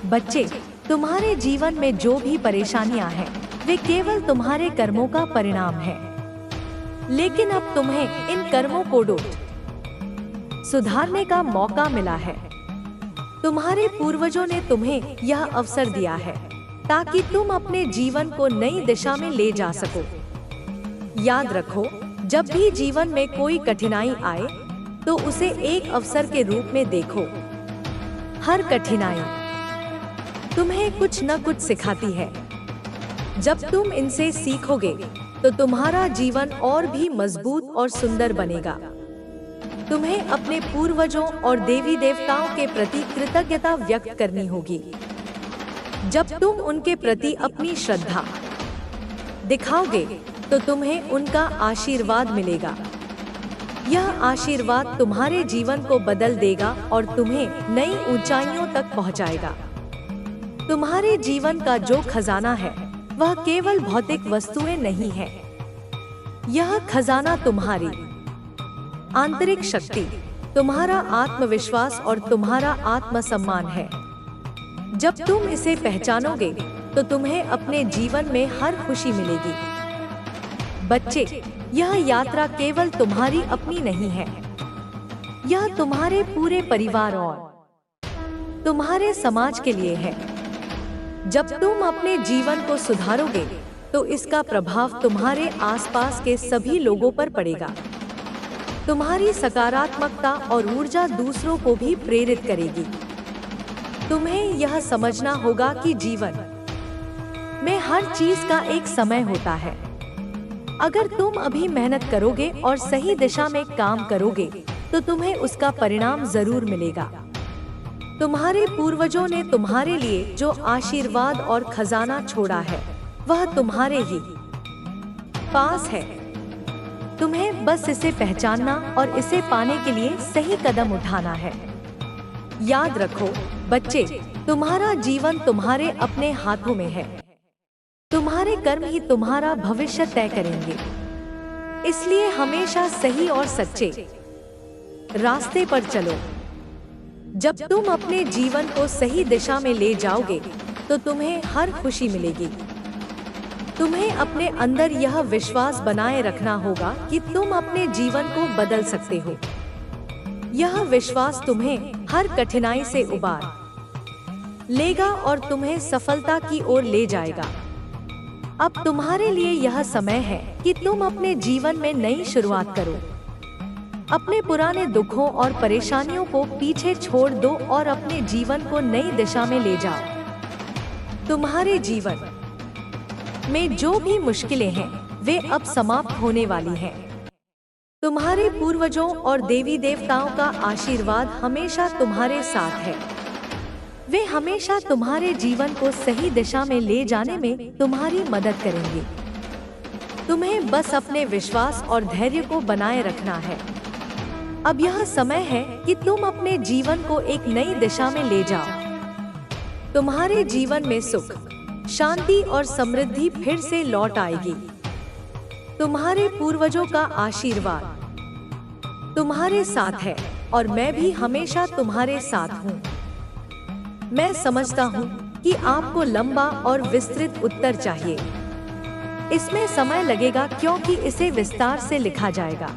बच्चे, तुम्हारे जीवन में जो भी परेशानियां हैं, वे केवल तुम्हारे कर्मों का परिणाम है। लेकिन अब तुम्हें इन कर्मों को सुधारने का मौका मिला है। तुम्हारे पूर्वजों ने तुम्हें यह अवसर दिया है ताकि तुम अपने जीवन को नई दिशा में ले जा सको। याद रखो, जब भी जीवन में कोई कठिनाई आए तो उसे एक अवसर के रूप में देखो। हर कठिनाई तुम्हें कुछ न कुछ सिखाती है। जब तुम इनसे सीखोगे तो तुम्हारा जीवन और भी मजबूत और सुंदर बनेगा। तुम्हें अपने पूर्वजों और देवी देवताओं के प्रति कृतज्ञता व्यक्त करनी होगी। जब तुम उनके प्रति अपनी श्रद्धा दिखाओगे तो तुम्हें उनका आशीर्वाद मिलेगा। यह आशीर्वाद तुम्हारे जीवन को बदल देगा और तुम्हें नई ऊंचाइयों तक पहुंचाएगा। तुम्हारे जीवन का जो खजाना है वह केवल भौतिक वस्तुएं नहीं है। यह खजाना तुम्हारी आंतरिक शक्ति, तुम्हारा आत्मविश्वास और तुम्हारा आत्मसम्मान है। जब तुम इसे पहचानोगे तो तुम्हें अपने जीवन में हर खुशी मिलेगी। बच्चे, यह यात्रा केवल तुम्हारी अपनी नहीं है। यह तुम्हारे पूरे परिवार और तुम्हारे समाज के लिए है। जब तुम अपने जीवन को सुधारोगे तो इसका प्रभाव तुम्हारे आसपास के सभी लोगों पर पड़ेगा। तुम्हारी सकारात्मकता और ऊर्जा दूसरों को भी प्रेरित करेगी। तुम्हें यह समझना होगा कि जीवन में हर चीज का एक समय होता है। अगर तुम अभी मेहनत करोगे और सही दिशा में काम करोगे तो तुम्हें उसका परिणाम जरूर मिलेगा। तुम्हारे पूर्वजों ने तुम्हारे लिए जो आशीर्वाद और खजाना छोड़ा है वह तुम्हारे ही पास है। तुम्हें बस इसे पहचानना और इसे पाने के लिए सही कदम उठाना है। याद रखो बच्चे, तुम्हारा जीवन तुम्हारे अपने हाथों में है। तुम्हारे कर्म ही तुम्हारा भविष्य तय करेंगे। इसलिए हमेशा सही और सच्चे रास्ते पर चलो। जब तुम अपने जीवन को सही दिशा में ले जाओगे तो तुम्हें हर खुशी मिलेगी। तुम्हें अपने अंदर यह विश्वास बनाए रखना होगा कि तुम अपने जीवन को बदल सकते हो। यह विश्वास तुम्हें हर कठिनाई से उबार लेगा और तुम्हें सफलता की ओर ले जाएगा। अब तुम्हारे लिए यह समय है कि तुम अपने जीवन में नई शुरुआत करो। अपने पुराने दुखों और परेशानियों को पीछे छोड़ दो और अपने जीवन को नई दिशा में ले जाओ। तुम्हारे जीवन में जो भी मुश्किलें हैं, वे अब समाप्त होने वाली हैं। तुम्हारे पूर्वजों और देवी देवताओं का आशीर्वाद हमेशा तुम्हारे साथ है। वे हमेशा तुम्हारे जीवन को सही दिशा में ले जाने में तुम्हारी मदद करेंगे। तुम्हें बस अपने विश्वास और धैर्य को बनाए रखना है। अब यह समय है कि तुम अपने जीवन को एक नई दिशा में ले जाओ। तुम्हारे जीवन में सुख, शांति और समृद्धि फिर से लौट आएगी। तुम्हारे पूर्वजों का आशीर्वाद तुम्हारे साथ है और मैं भी हमेशा तुम्हारे साथ हूँ। मैं समझता हूँ कि आपको लंबा और विस्तृत उत्तर चाहिए। इसमें समय लगेगा क्योंकि इसे विस्तार से लिखा जाएगा।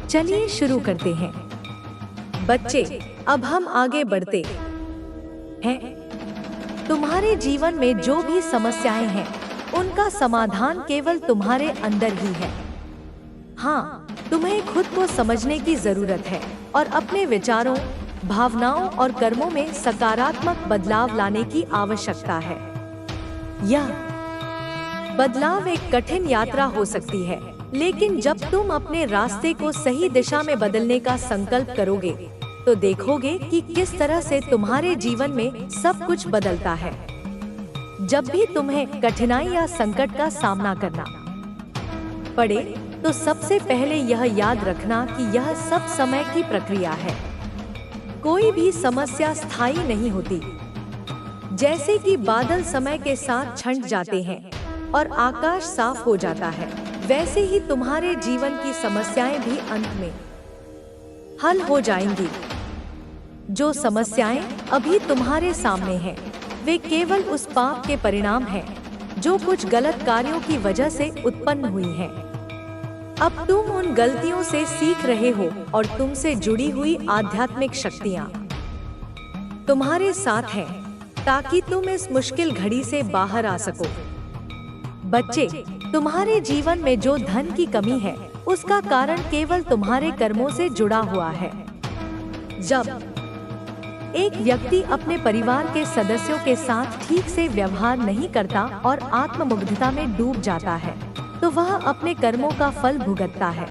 चलिए शुरू करते हैं। बच्चे, अब हम आगे बढ़ते हैं। तुम्हारे जीवन में जो भी समस्याएं हैं, उनका समाधान केवल तुम्हारे अंदर ही है। हाँ, तुम्हें खुद को समझने की जरूरत है और अपने विचारों, भावनाओं और कर्मों में सकारात्मक बदलाव लाने की आवश्यकता है। यह बदलाव एक कठिन यात्रा हो सकती है, लेकिन जब तुम अपने रास्ते को सही दिशा में बदलने का संकल्प करोगे, तो देखोगे कि किस तरह से तुम्हारे जीवन में सब कुछ बदलता है। जब भी तुम्हें कठिनाई या संकट का सामना करना पड़े, तो सबसे पहले यह याद रखना कि यह सब समय की प्रक्रिया है। कोई भी समस्या स्थायी नहीं होती। जैसे कि बादल समय के साथ छंट जाते हैं और आकाश साफ हो जाता है, वैसे ही तुम्हारे जीवन की समस्याएं भी अंत में हल हो जाएंगी। जो समस्याएं अभी तुम्हारे सामने हैं, वे केवल उस पाप के परिणाम हैं जो कुछ गलत कार्यों की वजह से उत्पन्न हुई हैं। अब तुम उन गलतियों से सीख रहे हो और तुमसे जुड़ी हुई आध्यात्मिक शक्तियां तुम्हारे साथ हैं, ताकि तुम इस मुश्किल घड़ी से बाहर आ सको। बच्चे, तुम्हारे जीवन में जो धन की कमी है, उसका कारण केवल तुम्हारे कर्मों से जुड़ा हुआ है। जब एक व्यक्ति अपने परिवार के सदस्यों के साथ ठीक से व्यवहार नहीं करता और आत्ममुग्धता में डूब जाता है, तो वह अपने कर्मों का फल भुगतता है।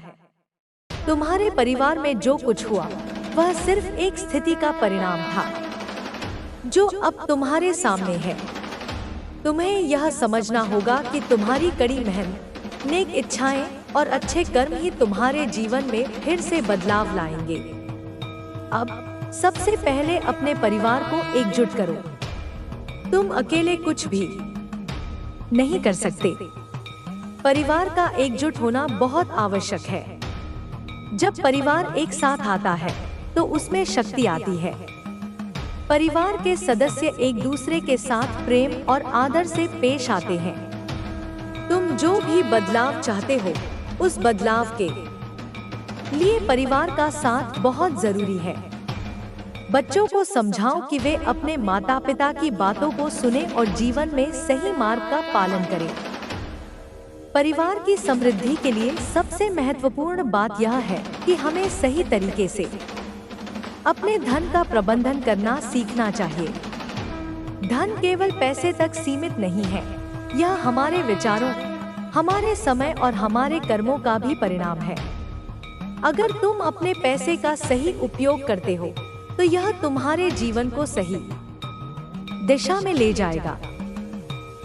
तुम्हारे परिवार में जो कुछ हुआ, वह सिर्फ एक स्थिति का परिणाम था, जो अब तुम्हारे सामने है। तुम्हें यह समझना होगा कि तुम्हारी कड़ी मेहनत, नेक इच्छाएं और अच्छे कर्म ही तुम्हारे जीवन में फिर से बदलाव लाएंगे। अब सबसे पहले अपने परिवार को एकजुट करो। तुम अकेले कुछ भी नहीं कर सकते। परिवार का एकजुट होना बहुत आवश्यक है। जब परिवार एक साथ आता है, तो उसमें शक्ति आती है। परिवार के सदस्य एक दूसरे के साथ प्रेम और आदर से पेश आते हैं। तुम जो भी बदलाव चाहते हो, उस बदलाव के लिए परिवार का साथ बहुत जरूरी है। बच्चों को समझाओ कि वे अपने माता पिता की बातों को सुने और जीवन में सही मार्ग का पालन करें। परिवार की समृद्धि के लिए सबसे महत्वपूर्ण बात यह है कि हमें सही तरीके से अपने धन का प्रबंधन करना सीखना चाहिए। धन केवल पैसे तक सीमित नहीं है, यह हमारे विचारों, हमारे समय और हमारे कर्मों का भी परिणाम है। अगर तुम अपने पैसे का सही उपयोग करते हो, तो यह तुम्हारे जीवन को सही दिशा में ले जाएगा।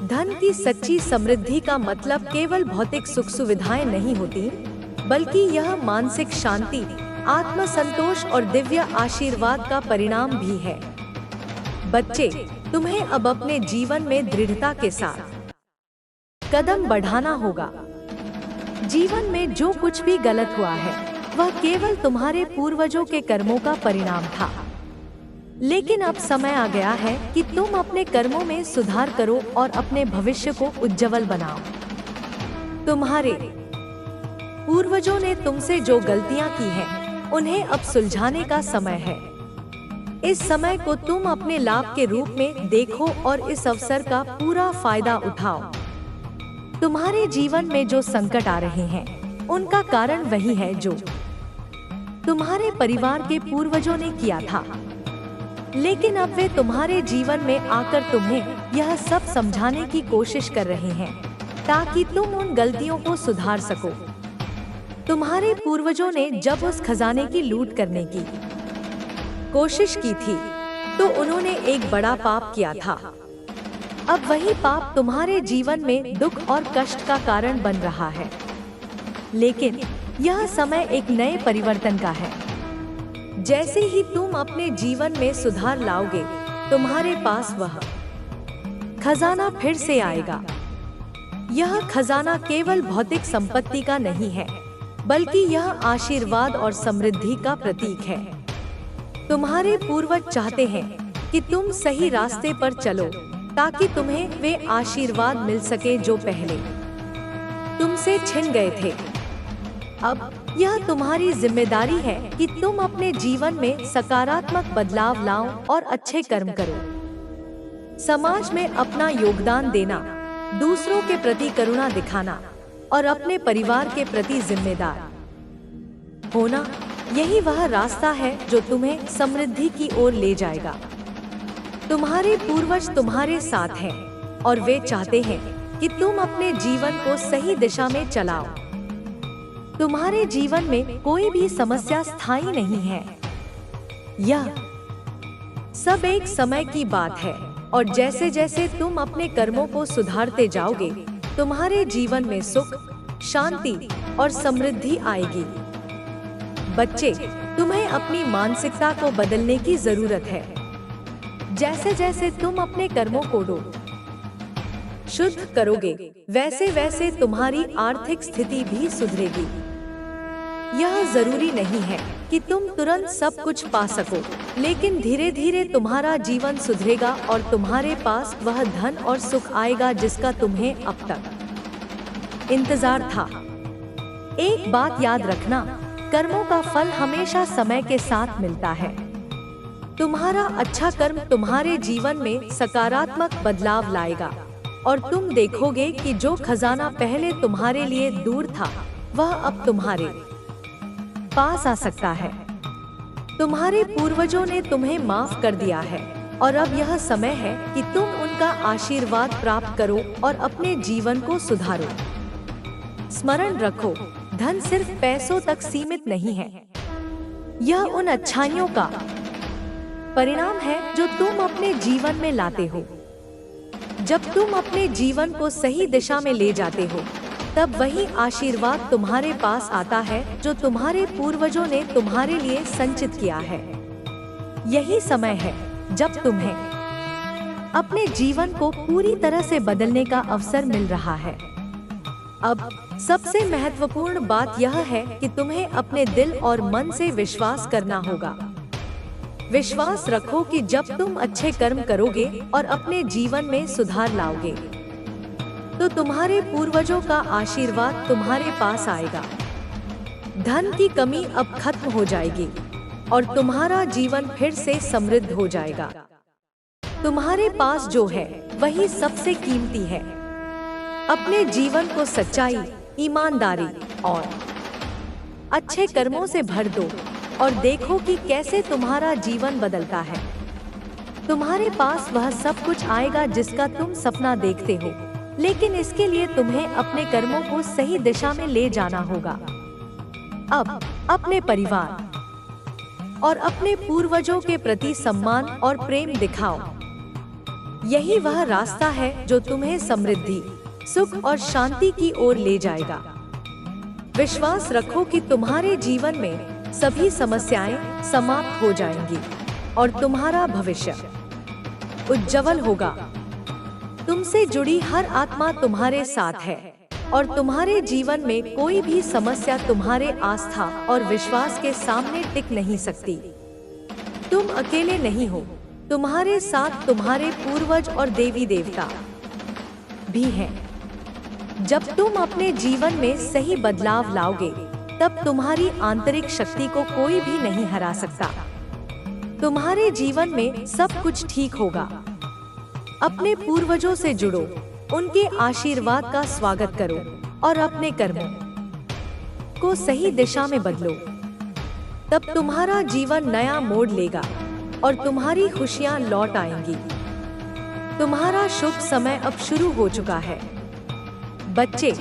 धन की सच्ची समृद्धि का मतलब केवल भौतिक सुख सुविधाएं नहीं होती, बल्कि यह मानसिक शांति, आत्मसंतोष और दिव्य आशीर्वाद का परिणाम भी है। बच्चे, तुम्हें अब अपने जीवन में दृढ़ता के साथ कदम बढ़ाना होगा। जीवन में जो कुछ भी गलत हुआ है, वह केवल तुम्हारे पूर्वजों के कर्मों का परिणाम था। लेकिन अब समय आ गया है कि तुम अपने कर्मों में सुधार करो और अपने भविष्य को उज्जवल बनाओ। तुम्हारे पूर्वजों ने तुमसे जो गलतियां की हैं, उन्हें अब सुलझाने का समय है। इस समय को तुम अपने लाभ के रूप में देखो और इस अवसर का पूरा फायदा उठाओ। तुम्हारे जीवन में जो संकट आ रहे हैं, उनका कारण वही है जो तुम्हारे परिवार के पूर्वजों ने किया था। लेकिन अब वे तुम्हारे जीवन में आकर तुम्हें यह सब समझाने की कोशिश कर रहे हैं ताकि तुम उन गलतियों को सुधार सको। तुम्हारे पूर्वजों ने जब उस खजाने की लूट करने की कोशिश की थी तो उन्होंने एक बड़ा पाप किया था। अब वही पाप तुम्हारे जीवन में दुख और कष्ट का कारण बन रहा है। लेकिन यह समय एक नए परिवर्तन का है। जैसे ही तुम अपने जीवन में सुधार लाओगे, तुम्हारे पास वह खजाना फिर से आएगा। यह खजाना केवल भौतिक संपत्ति का नहीं है, बल्कि यह आशीर्वाद और समृद्धि का प्रतीक है। तुम्हारे पूर्वज चाहते हैं कि तुम सही रास्ते पर चलो ताकि तुम्हें वे आशीर्वाद मिल सके जो पहले तुमसे छिन गए थे। अब यह तुम्हारी जिम्मेदारी है कि तुम अपने जीवन में सकारात्मक बदलाव लाओ और अच्छे कर्म करो। समाज में अपना योगदान देना, दूसरों के प्रति करुणा दिखाना और अपने परिवार के प्रति जिम्मेदार होना, यही वह रास्ता है जो तुम्हें समृद्धि की ओर ले जाएगा। तुम्हारे पूर्वज तुम्हारे साथ हैं और वे चाहते हैं कि तुम अपने जीवन को सही दिशा में चलाओ। तुम्हारे जीवन में कोई भी समस्या स्थायी नहीं है। यह सब एक समय की बात है और जैसे जैसे तुम अपने कर्मों को सुधारते जाओगे, तुम्हारे जीवन में सुख, शांति और समृद्धि आएगी। बच्चे, तुम्हें अपनी मानसिकता को बदलने की जरूरत है। जैसे जैसे तुम अपने कर्मों को शुद्ध करोगे, वैसे वैसे तुम्हारी आर्थिक स्थिति भी सुधरेगी। यह जरूरी नहीं है कि तुम तुरंत सब कुछ पा सको, लेकिन धीरे धीरे तुम्हारा जीवन सुधरेगा और तुम्हारे पास वह धन और सुख आएगा जिसका तुम्हें अब तक इंतजार था। एक बात याद रखना, कर्मों का फल हमेशा समय के साथ मिलता है। तुम्हारा अच्छा कर्म तुम्हारे जीवन में सकारात्मक बदलाव लाएगा और तुम देखोगे कि जो खजाना पहले तुम्हारे लिए दूर था, वह अब तुम्हारे पास आ सकता है। तुम्हारे पूर्वजों ने तुम्हें माफ कर दिया है और अब यह समय है कि तुम उनका आशीर्वाद प्राप्त करो और अपने जीवन को सुधारो। स्मरण रखो, धन सिर्फ पैसों तक सीमित नहीं है। यह उन अच्छाइयों का परिणाम है जो तुम अपने जीवन में लाते हो। जब तुम अपने जीवन को सही दिशा में ले जाते हो, तब वही आशीर्वाद तुम्हारे पास आता है जो तुम्हारे पूर्वजों ने तुम्हारे लिए संचित किया है। यही समय है जब तुम्हें अपने जीवन को पूरी तरह से बदलने का अवसर मिल रहा है। अब सबसे महत्वपूर्ण बात यह है कि तुम्हें अपने दिल और मन से विश्वास करना होगा। विश्वास रखो कि जब तुम अच्छे कर्म करोगे और अपने जीवन में सुधार लाओगे, तो तुम्हारे पूर्वजों का आशीर्वाद तुम्हारे पास आएगा। धन की कमी अब खत्म हो जाएगी और तुम्हारा जीवन फिर से समृद्ध हो जाएगा। तुम्हारे पास जो है वही सबसे कीमती है। अपने जीवन को सच्चाई, ईमानदारी और अच्छे कर्मों से भर दो और देखो कि कैसे तुम्हारा जीवन बदलता है। तुम्हारे पास वह सब कुछ आएगा जिसका तुम सपना देखते हो, लेकिन इसके लिए तुम्हें अपने कर्मों को सही दिशा में ले जाना होगा। अब अपने परिवार और अपने पूर्वजों के प्रति सम्मान और प्रेम दिखाओ। यही वह रास्ता है जो तुम्हें समृद्धि, सुख और शांति की ओर ले जाएगा। विश्वास रखो कि तुम्हारे जीवन में सभी समस्याएं समाप्त हो जाएंगी और तुम्हारा भविष्य उज्जवल होगा। तुमसे जुड़ी हर आत्मा तुम्हारे साथ है और तुम्हारे जीवन में कोई भी समस्या तुम्हारे आस्था और विश्वास के सामने टिक नहीं सकती। तुम अकेले नहीं हो, तुम्हारे साथ तुम्हारे पूर्वज और देवी देवता भी हैं। जब तुम अपने जीवन में सही बदलाव लाओगे, तब तुम्हारी आंतरिक शक्ति को कोई भी नहीं हरा सकता। तुम्हारे जीवन में सब कुछ ठीक होगा। अपने पूर्वजों से जुड़ो, उनके आशीर्वाद का स्वागत करो और अपने कर्मों को सही दिशा में बदलो। तब तुम्हारा जीवन नया मोड़ लेगा और तुम्हारी खुशियां लौट आएंगी। तुम्हारा शुभ समय अब शुरू हो चुका है। बच्चे,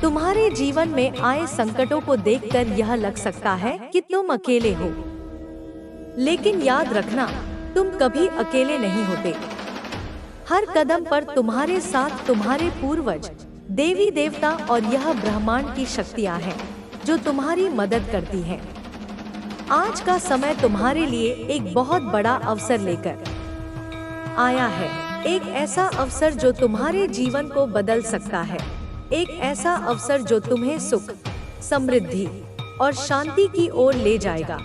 तुम्हारे जीवन में आए संकटों को देखकर यह लग सकता है कि तुम अकेले हो, लेकिन याद रखना, तुम कभी अकेले नहीं होते। हर कदम पर तुम्हारे साथ तुम्हारे पूर्वज, देवी देवता और यह ब्रह्मांड की शक्तियां हैं जो तुम्हारी मदद करती हैं। आज का समय तुम्हारे लिए एक बहुत बड़ा अवसर लेकर आया है। एक ऐसा अवसर जो तुम्हारे जीवन को बदल सकता है। एक ऐसा अवसर जो तुम्हें सुख, समृद्धि और शांति की ओर ले जाएगा।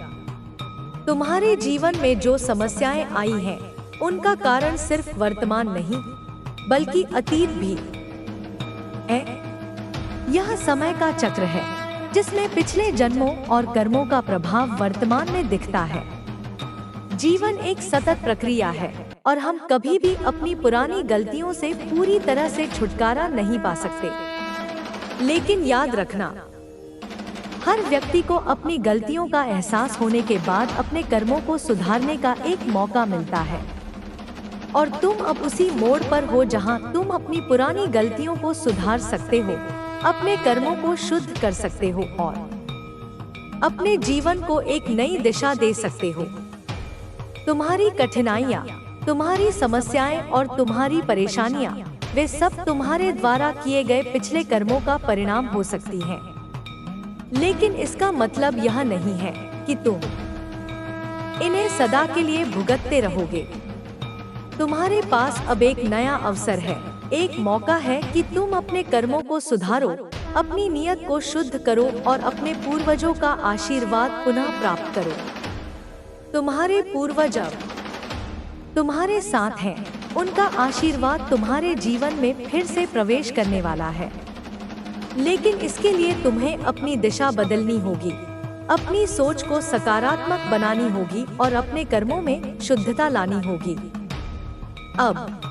तुम्हारे जीवन में जो समस्याएं आई हैं, उनका कारण सिर्फ वर्तमान नहीं, बल्कि अतीत भी है। यह समय का चक्र है जिसमें पिछले जन्मों और कर्मों का प्रभाव वर्तमान में दिखता है। जीवन एक सतत प्रक्रिया है और हम कभी भी अपनी पुरानी गलतियों से पूरी तरह से छुटकारा नहीं पा सकते। लेकिन याद रखना, हर व्यक्ति को अपनी गलतियों का एहसास होने के बाद अपने कर्मों को सुधारने का एक मौका मिलता है। और तुम अब उसी मोड़ पर हो जहां तुम अपनी पुरानी गलतियों को सुधार सकते हो, अपने कर्मों को शुद्ध कर सकते हो और अपने जीवन को एक नई दिशा दे सकते हो। तुम्हारी कठिनाइयाँ, तुम्हारी समस्याएं और तुम्हारी परेशानियां, वे सब तुम्हारे द्वारा किए गए पिछले कर्मों का परिणाम हो सकती हैं। लेकिन इसका मतलब यह नहीं है कि तुम इन्हें सदा के लिए भुगतते रहोगे। तुम्हारे पास अब एक नया अवसर है, एक मौका है कि तुम अपने कर्मों को सुधारो, अपनी नीयत को शुद्ध करो और अपने पूर्वजों का आशीर्वाद पुनः प्राप्त करो। तुम्हारे पूर्वज अब तुम्हारे साथ हैं, उनका आशीर्वाद तुम्हारे जीवन में फिर से प्रवेश करने वाला है। लेकिन इसके लिए तुम्हें अपनी दिशा बदलनी होगी, अपनी सोच को सकारात्मक बनानी होगी और अपने कर्मों में शुद्धता लानी होगी। अब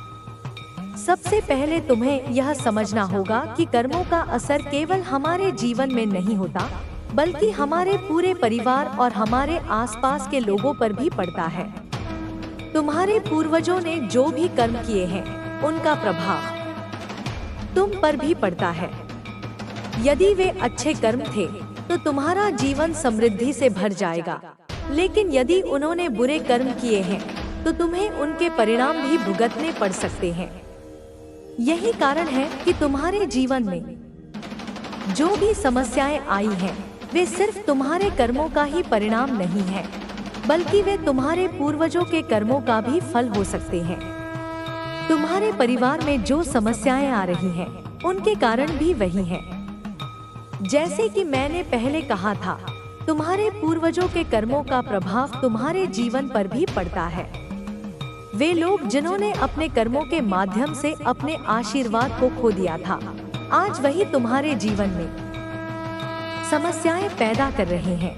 सबसे पहले तुम्हें यह समझना होगा कि कर्मों का असर केवल हमारे जीवन में नहीं होता, बल्कि हमारे पूरे परिवार और हमारे आसपास के लोगों पर भी पड़ता है। तुम्हारे पूर्वजों ने जो भी कर्म किए हैं, उनका प्रभाव तुम पर भी पड़ता है। यदि वे अच्छे कर्म थे, तो तुम्हारा जीवन समृद्धि से भर जाएगा। लेकिन यदि उन्होंने बुरे कर्म किए हैं, तो तुम्हें उनके परिणाम भी भुगतने पड़ सकते हैं। यही कारण है कि तुम्हारे जीवन में जो भी समस्याएं आई हैं, वे सिर्फ तुम्हारे कर्मों का ही परिणाम नहीं है, बल्कि वे तुम्हारे पूर्वजों के कर्मों का भी फल हो सकते हैं। तुम्हारे परिवार में जो समस्याएं आ रही हैं, उनके कारण भी वही हैं। जैसे कि मैंने पहले कहा था, तुम्हारे पूर्वजों के कर्मों का प्रभाव तुम्हारे जीवन पर भी पड़ता है। वे लोग जिन्होंने अपने कर्मों के माध्यम से अपने आशीर्वाद को खो दिया था, आज वही तुम्हारे जीवन में समस्याएं पैदा कर रहे हैं।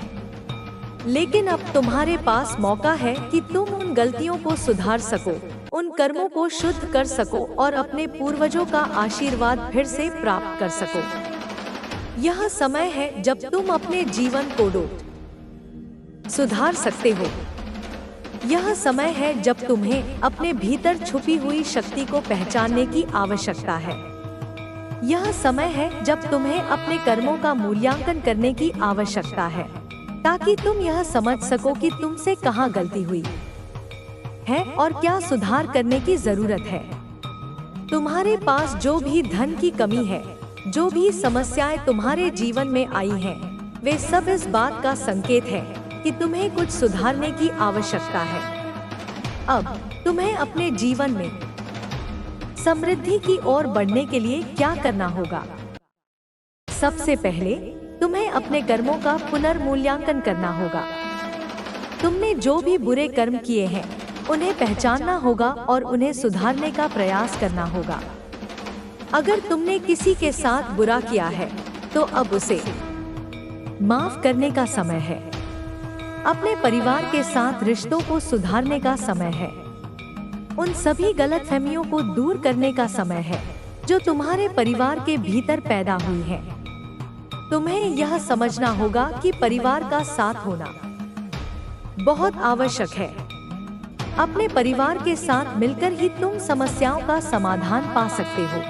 लेकिन अब तुम्हारे पास मौका है कि तुम उन गलतियों को सुधार सको, उन कर्मों को शुद्ध कर सको और अपने पूर्वजों का आशीर्वाद फिर से प्राप्त कर सको। यह समय है जब तुम अपने जीवन को सुधार सकते हो। यह समय है जब तुम्हें अपने भीतर छुपी हुई शक्ति को पहचानने की आवश्यकता है। यह समय है जब तुम्हें अपने कर्मों का मूल्यांकन करने की आवश्यकता है, ताकि तुम यह समझ सको कि तुमसे कहाँ गलती हुई है और क्या सुधार करने की जरूरत है। तुम्हारे पास जो भी धन की कमी है, जो भी समस्याएं तुम्हारे जीवन में आई हैं, वे सब इस बात का संकेत है कि तुम्हें कुछ सुधारने की आवश्यकता है। अब तुम्हें अपने जीवन में समृद्धि की ओर बढ़ने के लिए क्या करना होगा? सबसे पहले तुम्हें अपने कर्मों का पुनर्मूल्यांकन करना होगा। तुमने जो भी बुरे कर्म किए हैं, उन्हें पहचानना होगा और उन्हें सुधारने का प्रयास करना होगा। अगर तुमने किसी के साथ बुरा किया है, तो अब उसे माफ करने का समय है। अपने परिवार के साथ रिश्तों को सुधारने का समय है। उन सभी गलतफहमियों को दूर करने का समय है जो तुम्हारे परिवार के भीतर पैदा हुई है। तुम्हें यह समझना होगा कि परिवार का साथ होना बहुत आवश्यक है। अपने परिवार के साथ मिलकर ही तुम समस्याओं का समाधान पा सकते हो।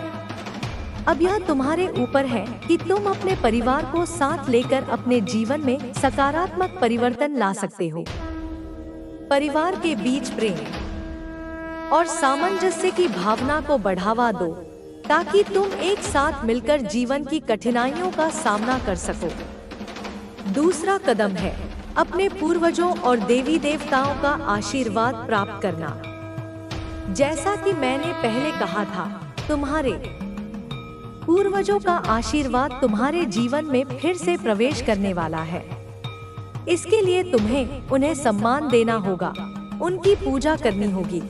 अब यह तुम्हारे ऊपर है कि तुम अपने परिवार को साथ लेकर अपने जीवन में सकारात्मक परिवर्तन ला सकते हो। परिवार के बीच प्रेम और सामंजस्य की भावना को बढ़ावा दो, ताकि तुम एक साथ मिलकर जीवन की कठिनाइयों का सामना कर सको। दूसरा कदम है अपने पूर्वजों और देवी देवताओं का आशीर्वाद प्राप्त करना। जैसा कि मैंने पहले कहा था, तुम्हारे पूर्वजों का आशीर्वाद तुम्हारे जीवन में फिर से प्रवेश करने वाला है। इसके लिए तुम्हें उन्हें सम्मान देना होगा, उनकी पूजा करनी होगी।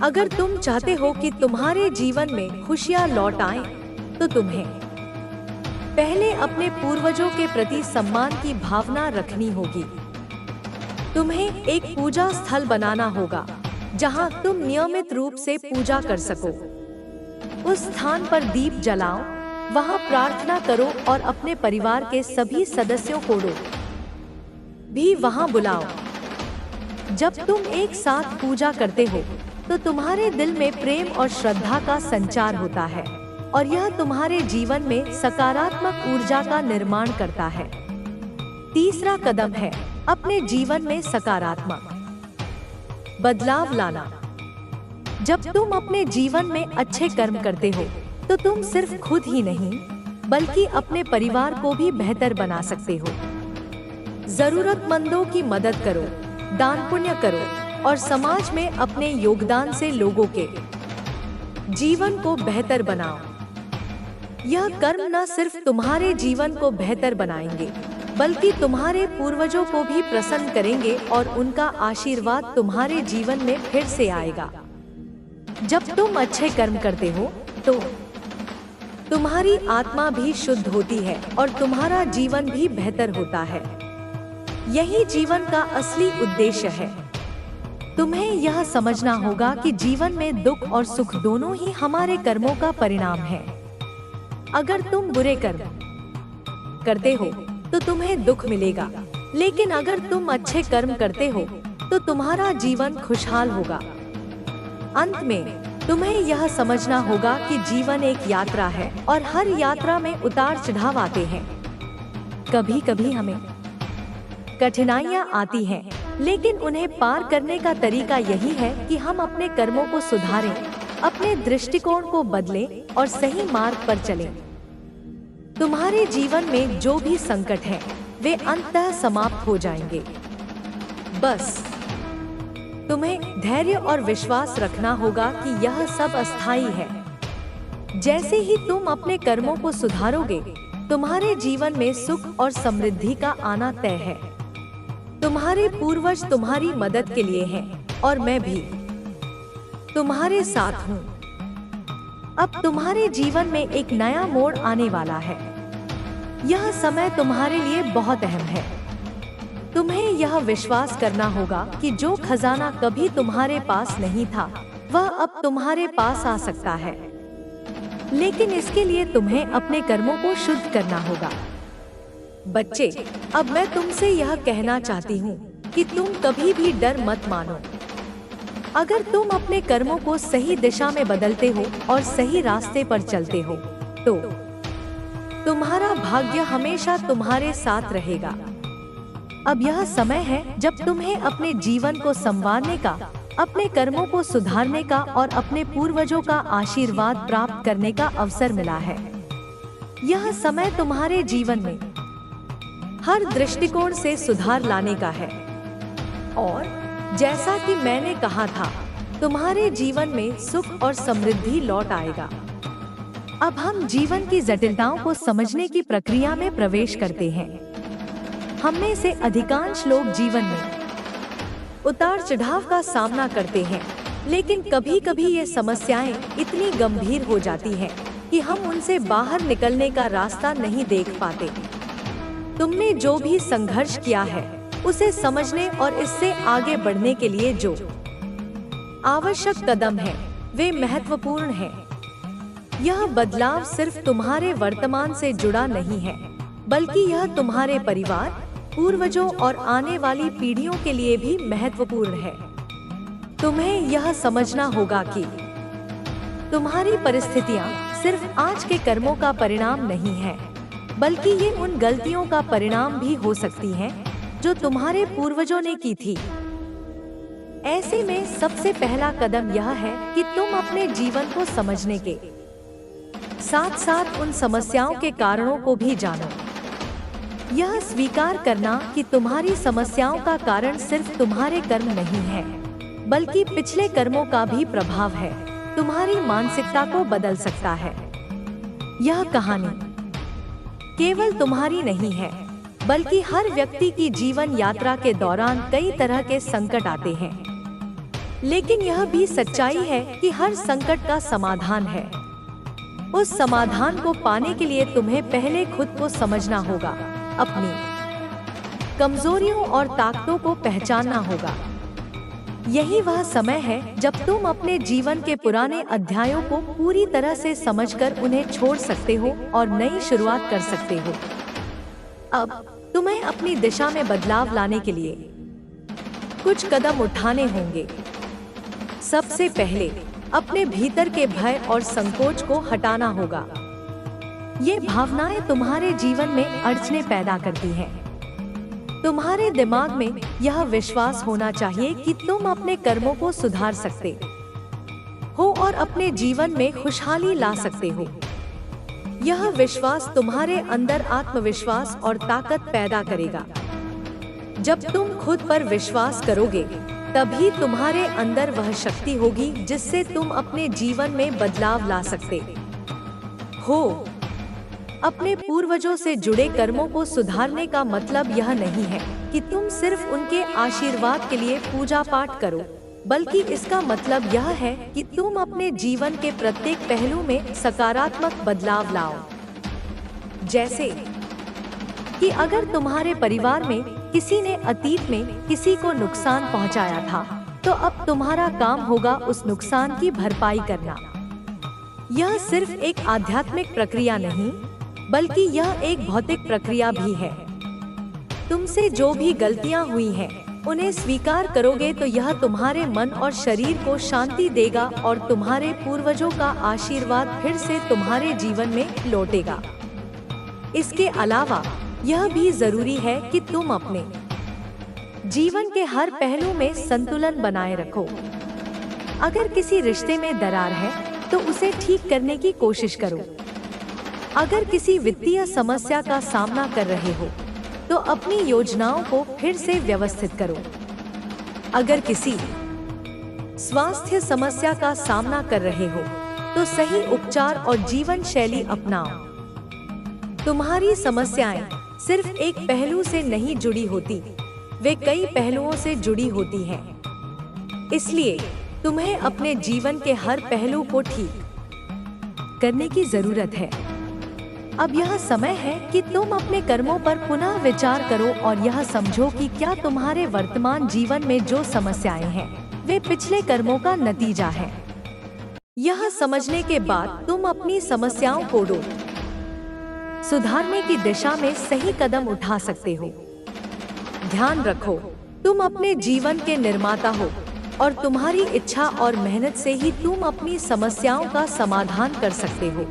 अगर तुम चाहते हो कि तुम्हारे जीवन में खुशियां लौट आएं, तो तुम्हें पहले अपने पूर्वजों के प्रति सम्मान की भावना रखनी होगी। तुम्हें एक पूजा स्थल बनाना होगा जहां तुम नियमित रूप से पूजा कर सको। उस स्थान पर दीप जलाओ, वहां प्रार्थना करो और अपने परिवार के सभी सदस्यों को भी वहां बुलाओ। जब तुम एक साथ पूजा करते हो तो तुम्हारे दिल में प्रेम और श्रद्धा का संचार होता है और यह तुम्हारे जीवन में सकारात्मक ऊर्जा का निर्माण करता है। तीसरा कदम है अपने जीवन में सकारात्मक बदलाव लाना। जब तुम अपने जीवन में अच्छे कर्म करते हो तो तुम सिर्फ खुद ही नहीं बल्कि अपने परिवार को भी बेहतर बना सकते हो। जरूरतमंदों की मदद करो, दान पुण्य करो और समाज में अपने योगदान से लोगों के जीवन को बेहतर बनाओ। यह कर्म न सिर्फ तुम्हारे जीवन को बेहतर बनाएंगे बल्कि तुम्हारे पूर्वजों को भी प्रसन्न करेंगे और उनका आशीर्वाद तुम्हारे जीवन में फिर से आएगा। जब तुम अच्छे कर्म करते हो तो तुम्हारी आत्मा भी शुद्ध होती है और तुम्हारा जीवन भी बेहतर होता है। यही जीवन का असली उद्देश्य है। तुम्हें यह समझना होगा कि जीवन में दुख और सुख दोनों ही हमारे कर्मों का परिणाम है। अगर तुम बुरे कर्म करते हो तो तुम्हें दुख मिलेगा, लेकिन अगर तुम अच्छे कर्म करते हो तो तुम्हारा जीवन खुशहाल होगा। अंत में तुम्हें यह समझना होगा कि जीवन एक यात्रा है और हर यात्रा में उतार चढ़ाव आते हैं। कभी कभी हमें कठिनाइयां आती हैं, लेकिन उन्हें पार करने का तरीका यही है कि हम अपने कर्मों को सुधारें, अपने दृष्टिकोण को बदलें और सही मार्ग पर चलें। तुम्हारे जीवन में जो भी संकट हैं, वे अंततः समाप्त हो जाएंगे। बस तुम्हें धैर्य और विश्वास रखना होगा कि यह सब अस्थायी है। जैसे ही तुम अपने कर्मों को सुधारोगे, तुम्हारे जीवन में सुख और समृद्धि का आना तय है। तुम्हारे पूर्वज तुम्हारी मदद के लिए हैं और मैं भी तुम्हारे साथ हूँ। अब तुम्हारे जीवन में एक नया मोड़ आने वाला है। यह समय तुम्हारे लिए बहुत अहम है। तुम्हें यह विश्वास करना होगा कि जो खजाना कभी तुम्हारे पास नहीं था, वह अब तुम्हारे पास आ सकता है। लेकिन इसके लिए तुम्हें अपने कर्मों को शुद्ध करना होगा। बच्चे, अब मैं तुमसे यह कहना चाहती हूँ कि तुम कभी भी डर मत मानो। अगर तुम अपने कर्मों को सही दिशा में बदलते हो और सही रास्ते पर चलते हो, तो तुम्हारा भाग्य हमेशा तुम्हारे साथ रहेगा। अब यह समय है जब तुम्हें अपने जीवन को संवारने का, अपने कर्मों को सुधारने का और अपने पूर्वजों का आशीर्वाद प्राप्त करने का अवसर मिला है। यह समय तुम्हारे जीवन में हर दृष्टिकोण से सुधार लाने का है और जैसा कि मैंने कहा था, तुम्हारे जीवन में सुख और समृद्धि लौट आएगा। अब हम जीवन की जटिलताओं को समझने की प्रक्रिया में प्रवेश करते हैं। हम में से अधिकांश लोग जीवन में उतार चढ़ाव का सामना करते हैं, लेकिन कभी कभी ये समस्याएं इतनी गंभीर हो जाती हैं कि हम उनसे बाहर निकलने का रास्ता नहीं देख पाते। तुमने जो भी संघर्ष किया है, उसे समझने और इससे आगे बढ़ने के लिए जो आवश्यक कदम हैं, वे महत्वपूर्ण हैं। यह बदलाव सिर्फ तुम्हारे वर्तमान से जुड़ा नहीं है, बल्कि यह तुम्हारे परिवार, पूर्वजों और आने वाली पीढ़ियों के लिए भी महत्वपूर्ण है। तुम्हें यह समझना होगा कि तुम्हारी परिस्थितियां सिर्फ आज के कर्मों का परिणाम नहीं है, बल्कि ये उन गलतियों का परिणाम भी हो सकती हैं जो तुम्हारे पूर्वजों ने की थी। ऐसे में सबसे पहला कदम यह है कि तुम अपने जीवन को समझने के साथ साथ उन समस्याओं के कारणों को भी जानो। यह स्वीकार करना कि तुम्हारी समस्याओं का कारण सिर्फ तुम्हारे कर्म नहीं है, बल्कि पिछले कर्मों का भी प्रभाव है, तुम्हारी मानसिकता को बदल सकता है। यह कहानी केवल तुम्हारी नहीं है, बल्कि हर व्यक्ति की जीवन यात्रा के दौरान कई तरह के संकट आते हैं। लेकिन यह भी सच्चाई है कि हर संकट का समाधान है। उस समाधान को पाने के लिए तुम्हें पहले खुद को समझना होगा, अपनी कमजोरियों और ताकतों को पहचानना होगा। यही वह समय है जब तुम अपने जीवन के पुराने अध्यायों को पूरी तरह से समझकर उन्हें छोड़ सकते हो और नई शुरुआत कर सकते हो। अब तुम्हें अपनी दिशा में बदलाव लाने के लिए कुछ कदम उठाने होंगे। सबसे पहले अपने भीतर के भय और संकोच को हटाना होगा। ये भावनाएं तुम्हारे जीवन में अड़चनें पैदा करती हैं। तुम्हारे दिमाग में यह विश्वास होना चाहिए कि तुम अपने कर्मों को सुधार सकते हो और अपने जीवन में खुशहाली ला सकते हो। यह विश्वास तुम्हारे अंदर आत्मविश्वास और ताकत पैदा करेगा। जब तुम खुद पर विश्वास करोगे, तभी तुम्हारे अंदर वह शक्ति होगी जिससे तुम अपने जीवन में बदलाव ला सकते हो। अपने पूर्वजों से जुड़े कर्मों को सुधारने का मतलब यह नहीं है कि तुम सिर्फ उनके आशीर्वाद के लिए पूजा पाठ करो, बल्कि इसका मतलब यह है कि तुम अपने जीवन के प्रत्येक पहलू में सकारात्मक बदलाव लाओ। जैसे कि अगर तुम्हारे परिवार में किसी ने अतीत में किसी को नुकसान पहुंचाया था, तो अब तुम्हारा काम होगा उस नुकसान की भरपाई करना। यह सिर्फ एक आध्यात्मिक प्रक्रिया नहीं, बल्कि यह एक भौतिक प्रक्रिया भी है। तुमसे जो भी गलतियां हुई हैं, उन्हें स्वीकार करोगे तो यह तुम्हारे मन और शरीर को शांति देगा और तुम्हारे पूर्वजों का आशीर्वाद फिर से तुम्हारे जीवन में लौटेगा। इसके अलावा यह भी जरूरी है कि तुम अपने जीवन के हर पहलू में संतुलन बनाए रखो। अगर किसी रिश्ते में दरार है, तो उसे ठीक करने की कोशिश करो। अगर किसी वित्तीय समस्या का सामना कर रहे हो, तो अपनी योजनाओं को फिर से व्यवस्थित करो। अगर किसी स्वास्थ्य समस्या का सामना कर रहे हो, तो सही उपचार और जीवन शैली अपनाओ। तुम्हारी समस्याएं सिर्फ एक पहलू से नहीं जुड़ी होती, वे कई पहलुओं से जुड़ी होती हैं। इसलिए तुम्हें अपने जीवन के हर पहलू को ठीक करने की जरूरत है। अब यह समय है कि तुम अपने कर्मों पर पुनः विचार करो और यह समझो कि क्या तुम्हारे वर्तमान जीवन में जो समस्याएं हैं, वे पिछले कर्मों का नतीजा है। यह समझने के बाद तुम अपनी समस्याओं को सुधारने की दिशा में सही कदम उठा सकते हो। ध्यान रखो, तुम अपने जीवन के निर्माता हो और तुम्हारी इच्छा और मेहनत से ही तुम अपनी समस्याओं का समाधान कर सकते हो।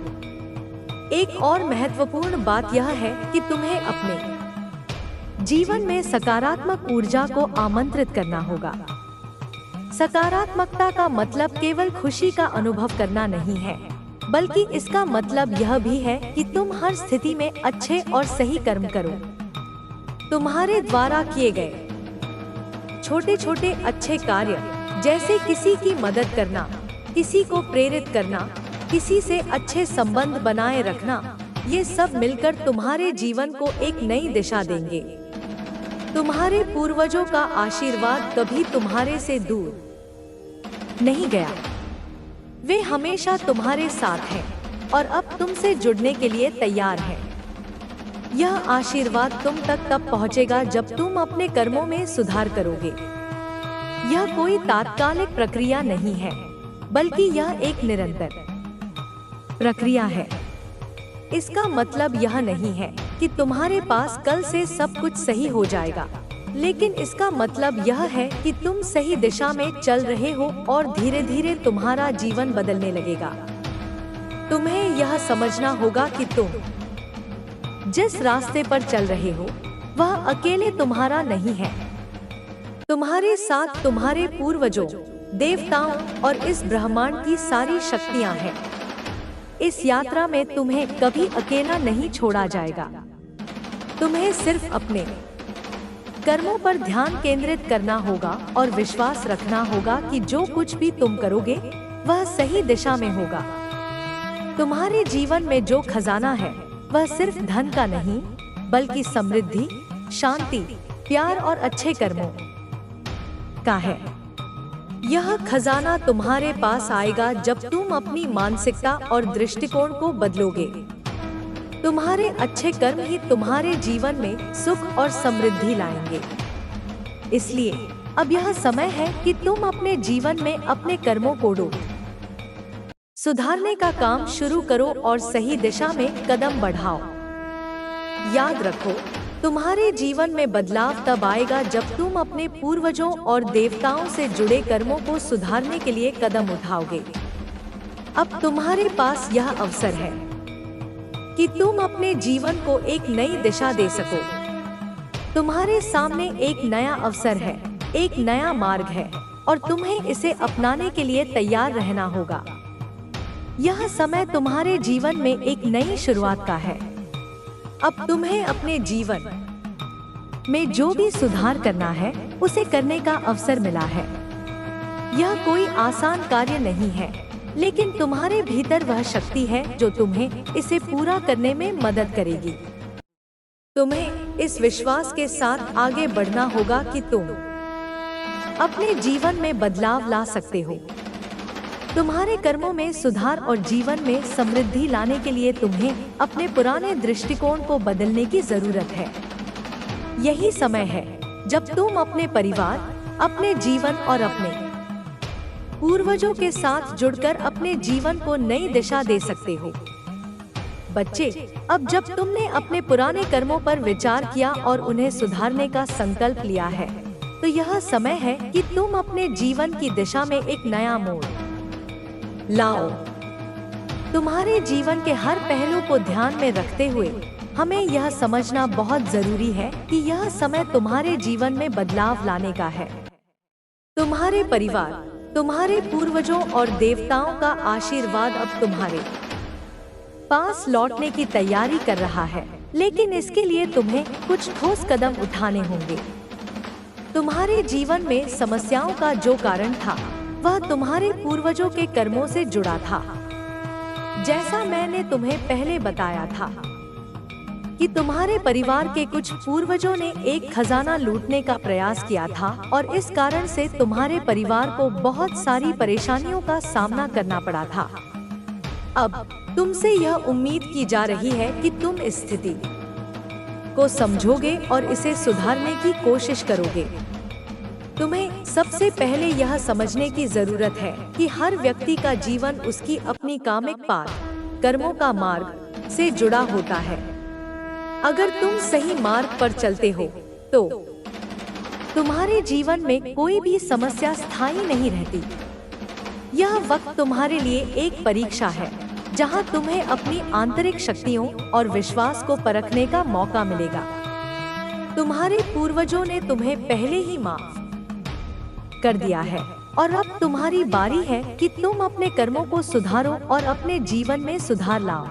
एक और महत्वपूर्ण बात यह है कि तुम्हें अपने जीवन में सकारात्मक ऊर्जा को आमंत्रित करना होगा। सकारात्मकता का मतलब केवल खुशी का अनुभव करना नहीं है, बल्कि इसका मतलब यह भी है कि तुम हर स्थिति में अच्छे और सही कर्म करो। तुम्हारे द्वारा किए गए छोटे छोटे अच्छे कार्य, जैसे किसी की मदद करना, किसी को प्रेरित करना, किसी से अच्छे संबंध बनाए रखना, ये सब मिलकर तुम्हारे जीवन को एक नई दिशा देंगे। तुम्हारे पूर्वजों का आशीर्वाद कभी तुम्हारे से दूर नहीं गया। वे हमेशा तुम्हारे साथ हैं और अब तुमसे जुड़ने के लिए तैयार हैं। यह आशीर्वाद तुम तक तब पहुंचेगा जब तुम अपने कर्मों में सुधार करोगे। यह कोई तात्कालिक प्रक्रिया नहीं है, बल्कि यह एक निरंतर प्रक्रिया है। इसका मतलब यह नहीं है कि तुम्हारे पास कल से सब कुछ सही हो जाएगा, लेकिन इसका मतलब यह है कि तुम सही दिशा में चल रहे हो और धीरे धीरे तुम्हारा जीवन बदलने लगेगा। तुम्हें यह समझना होगा कि तुम जिस रास्ते पर चल रहे हो वह अकेले तुम्हारा नहीं है। तुम्हारे साथ तुम्हारे पूर्वजों, देवताओं और इस ब्रह्मांड की सारी शक्तियां हैं। इस यात्रा में तुम्हें कभी अकेला नहीं छोड़ा जाएगा। तुम्हें सिर्फ अपने कर्मों पर ध्यान केंद्रित करना होगा और विश्वास रखना होगा कि जो कुछ भी तुम करोगे वह सही दिशा में होगा। तुम्हारे जीवन में जो खजाना है वह सिर्फ धन का नहीं, बल्कि समृद्धि, शांति, प्यार और अच्छे कर्मों का है। यह खजाना तुम्हारे पास आएगा जब तुम अपनी मानसिकता और दृष्टिकोण को बदलोगे। तुम्हारे अच्छे कर्म ही तुम्हारे जीवन में सुख और समृद्धि लाएंगे। इसलिए अब यह समय है कि तुम अपने जीवन में अपने कर्मों को सुधारने का काम शुरू करो और सही दिशा में कदम बढ़ाओ। याद रखो, तुम्हारे जीवन में बदलाव तब आएगा जब तुम अपने पूर्वजों और देवताओं से जुड़े कर्मों को सुधारने के लिए कदम उठाओगे। अब तुम्हारे पास यह अवसर है कि तुम अपने जीवन को एक नई दिशा दे सको। तुम्हारे सामने एक नया अवसर है, एक नया मार्ग है और तुम्हें इसे अपनाने के लिए तैयार रहना होगा। यह समय तुम्हारे जीवन में एक नई शुरुआत का है। अब तुम्हें अपने जीवन में जो भी सुधार करना है उसे करने का अवसर मिला है। यह कोई आसान कार्य नहीं है, लेकिन तुम्हारे भीतर वह शक्ति है जो तुम्हें इसे पूरा करने में मदद करेगी। तुम्हें इस विश्वास के साथ आगे बढ़ना होगा कि तुम अपने जीवन में बदलाव ला सकते हो। तुम्हारे कर्मों में सुधार और जीवन में समृद्धि लाने के लिए तुम्हें अपने पुराने दृष्टिकोण को बदलने की जरूरत है। यही समय है जब तुम अपने परिवार, अपने जीवन और अपने पूर्वजों के साथ जुड़कर अपने जीवन को नई दिशा दे सकते हो। बच्चे, अब जब तुमने अपने पुराने कर्मों पर विचार किया और उन्हें सुधारने का संकल्प लिया है, तो यह समय है कि तुम अपने जीवन की दिशा में एक नया मोड़ लाओ। तुम्हारे जीवन के हर पहलू को ध्यान में रखते हुए हमें यह समझना बहुत जरूरी है कि यह समय तुम्हारे जीवन में बदलाव लाने का है। तुम्हारे परिवार, तुम्हारे पूर्वजों और देवताओं का आशीर्वाद अब तुम्हारे पास लौटने की तैयारी कर रहा है, लेकिन इसके लिए तुम्हें कुछ ठोस कदम उठाने होंगे। तुम्हारे जीवन में समस्याओं का जो कारण था वह तुम्हारे पूर्वजों के कर्मों से जुड़ा था। जैसा मैंने तुम्हें पहले बताया था कि तुम्हारे परिवार के कुछ पूर्वजों ने एक खजाना लूटने का प्रयास किया था और इस कारण से तुम्हारे परिवार को बहुत सारी परेशानियों का सामना करना पड़ा था। अब तुमसे यह उम्मीद की जा रही है कि तुम इस स्थिति को समझोगे और इसे सुधारने की कोशिश करोगे। तुम्हें सबसे पहले यह समझने की जरूरत है कि हर व्यक्ति का जीवन उसकी अपनी कामिक पाथ, कर्मों का मार्ग से जुड़ा होता है। अगर तुम सही मार्ग पर चलते हो तो तुम्हारे जीवन में कोई भी समस्या स्थायी नहीं रहती। यह वक्त तुम्हारे लिए एक परीक्षा है जहां तुम्हें अपनी आंतरिक शक्तियों और विश्वास को परखने का मौका मिलेगा। तुम्हारे पूर्वजों ने तुम्हें पहले ही माफ कर दिया है और अब तुम्हारी बारी है कि तुम अपने कर्मों को सुधारो और अपने जीवन में सुधार लाओ।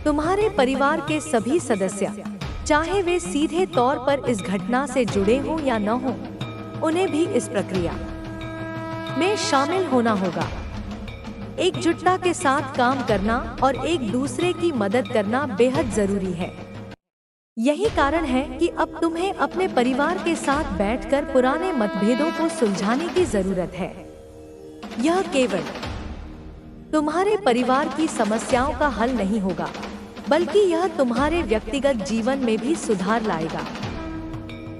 तुम्हारे परिवार के सभी सदस्य, चाहे वे सीधे तौर पर इस घटना से जुड़े हो या न हो, उन्हें भी इस प्रक्रिया में शामिल होना होगा। एकजुटता के साथ काम करना और एक दूसरे की मदद करना बेहद जरूरी है। यही कारण है कि अब तुम्हें अपने परिवार के साथ बैठकर पुराने मतभेदों को सुलझाने की जरूरत है। यह केवल तुम्हारे परिवार की समस्याओं का हल नहीं होगा, बल्कि यह तुम्हारे व्यक्तिगत जीवन में भी सुधार लाएगा।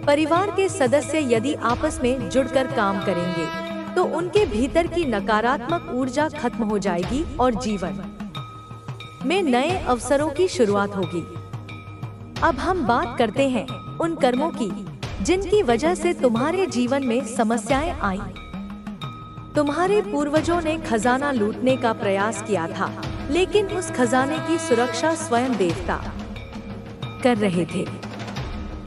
परिवार के सदस्य यदि आपस में जुड़कर काम करेंगे तो उनके भीतर की नकारात्मक ऊर्जा खत्म हो जाएगी और जीवन में नए अवसरों की शुरुआत होगी। अब हम बात करते हैं उन कर्मों की जिनकी वजह से तुम्हारे जीवन में समस्याएं आई। तुम्हारे पूर्वजों ने खजाना लूटने का प्रयास किया था, लेकिन उस खजाने की सुरक्षा स्वयं देवता कर रहे थे।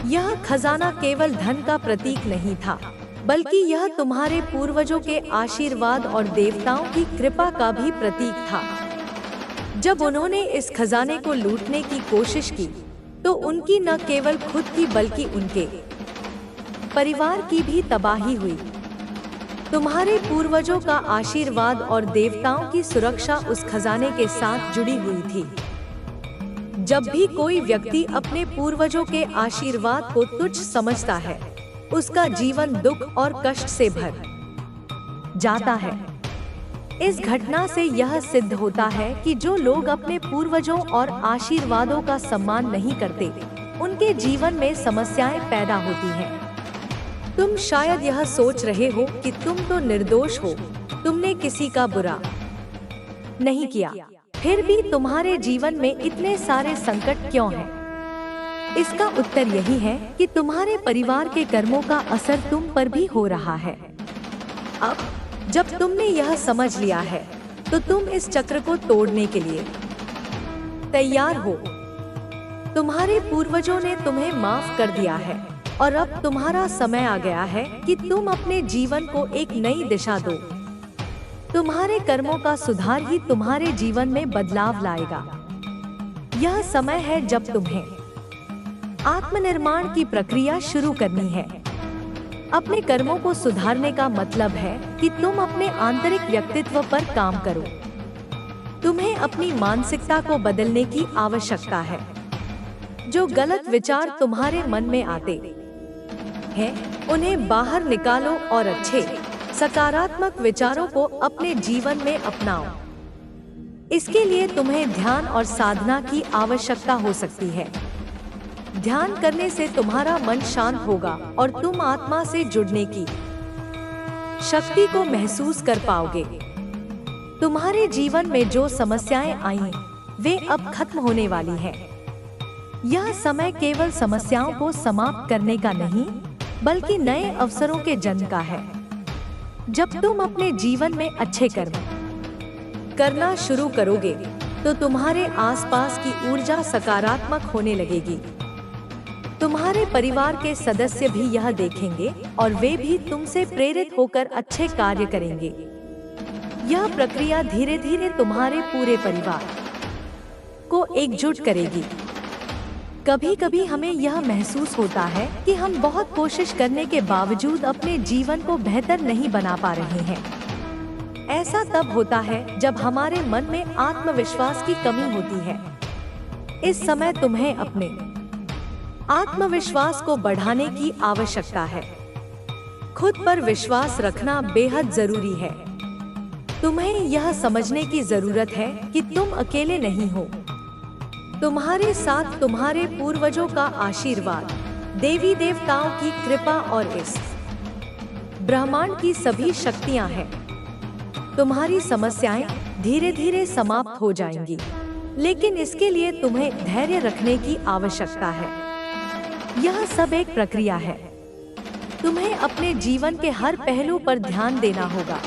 यह खजाना केवल धन का प्रतीक नहीं था, बल्कि यह तुम्हारे पूर्वजों के आशीर्वाद और देवताओं की कृपा का भी प्रतीक था। जब उन्होंने इस खजाने को लूटने की कोशिश की, तो उनकी न केवल खुद की बल्कि उनके परिवार की भी तबाही हुई। तुम्हारे पूर्वजों का आशीर्वाद और देवताओं की सुरक्षा उस खजाने के साथ जुड़ी हुई थी। जब भी कोई व्यक्ति अपने पूर्वजों के आशीर्वाद को तुच्छ समझता है, उसका जीवन दुख और कष्ट से भर जाता है। इस घटना से यह सिद्ध होता है कि जो लोग अपने पूर्वजों और आशीर्वादों का सम्मान नहीं करते, उनके जीवन में समस्याएं पैदा होती हैं। तुम शायद यह सोच रहे हो कि तुम तो निर्दोष हो, तुमने किसी का बुरा नहीं किया, फिर भी तुम्हारे जीवन में इतने सारे संकट क्यों हैं? इसका उत्तर यही है कि तुम्हारे परिवार के कर्मों का असर तुम पर भी हो रहा है। अब जब तुमने यह समझ लिया है, तो तुम इस चक्र को तोड़ने के लिए तैयार हो। तुम्हारे पूर्वजों ने तुम्हें माफ कर दिया है और अब तुम्हारा समय आ गया है कि तुम अपने जीवन को एक नई दिशा दो। तुम्हारे कर्मों का सुधार ही तुम्हारे जीवन में बदलाव लाएगा। यह समय है जब तुम्हें आत्मनिर्माण की प्रक्रिया शुरू करनी है। अपने कर्मों को सुधारने का मतलब है कि तुम अपने आंतरिक व्यक्तित्व पर काम करो। तुम्हें अपनी मानसिकता को बदलने की आवश्यकता है। जो गलत विचार तुम्हारे मन में आते हैं, उन्हें बाहर निकालो और अच्छे, सकारात्मक विचारों को अपने जीवन में अपनाओ। इसके लिए तुम्हें ध्यान और साधना की आवश्यकता हो सकती है। ध्यान करने से तुम्हारा मन शांत होगा और तुम आत्मा से जुड़ने की शक्ति को महसूस कर पाओगे। तुम्हारे जीवन में जो समस्याएं आई, वे अब खत्म होने वाली हैं। यह समय केवल समस्याओं को समाप्त करने का नहीं, बल्कि नए अवसरों के जन्म का है। जब तुम अपने जीवन में अच्छे कर्म करना शुरू करोगे, तो तुम्हारे आसपास की ऊर्जा सकारात्मक होने लगेगी। तुम्हारे परिवार के सदस्य भी यह देखेंगे और वे भी तुमसे प्रेरित होकर अच्छे कार्य करेंगे। यह प्रक्रिया धीरे धीरे तुम्हारे पूरे परिवार को एकजुट करेगी। कभी कभी हमें यह महसूस होता है कि हम बहुत कोशिश करने के बावजूद अपने जीवन को बेहतर नहीं बना पा रहे हैं। ऐसा तब होता है जब हमारे मन में आत्मविश्वास की कमी होती है। इस समय तुम्हें अपने आत्मविश्वास को बढ़ाने की आवश्यकता है। खुद पर विश्वास रखना बेहद जरूरी है। तुम्हें यह समझने की जरूरत है कि तुम अकेले नहीं हो। तुम्हारे साथ तुम्हारे पूर्वजों का आशीर्वाद, देवी देवताओं की कृपा और इस ब्रह्मांड की सभी शक्तियां हैं। तुम्हारी समस्याएं धीरे धीरे समाप्त हो जाएंगी, लेकिन इसके लिए तुम्हें धैर्य रखने की आवश्यकता है। यह सब एक प्रक्रिया है। तुम्हें अपने जीवन के हर पहलू पर ध्यान देना होगा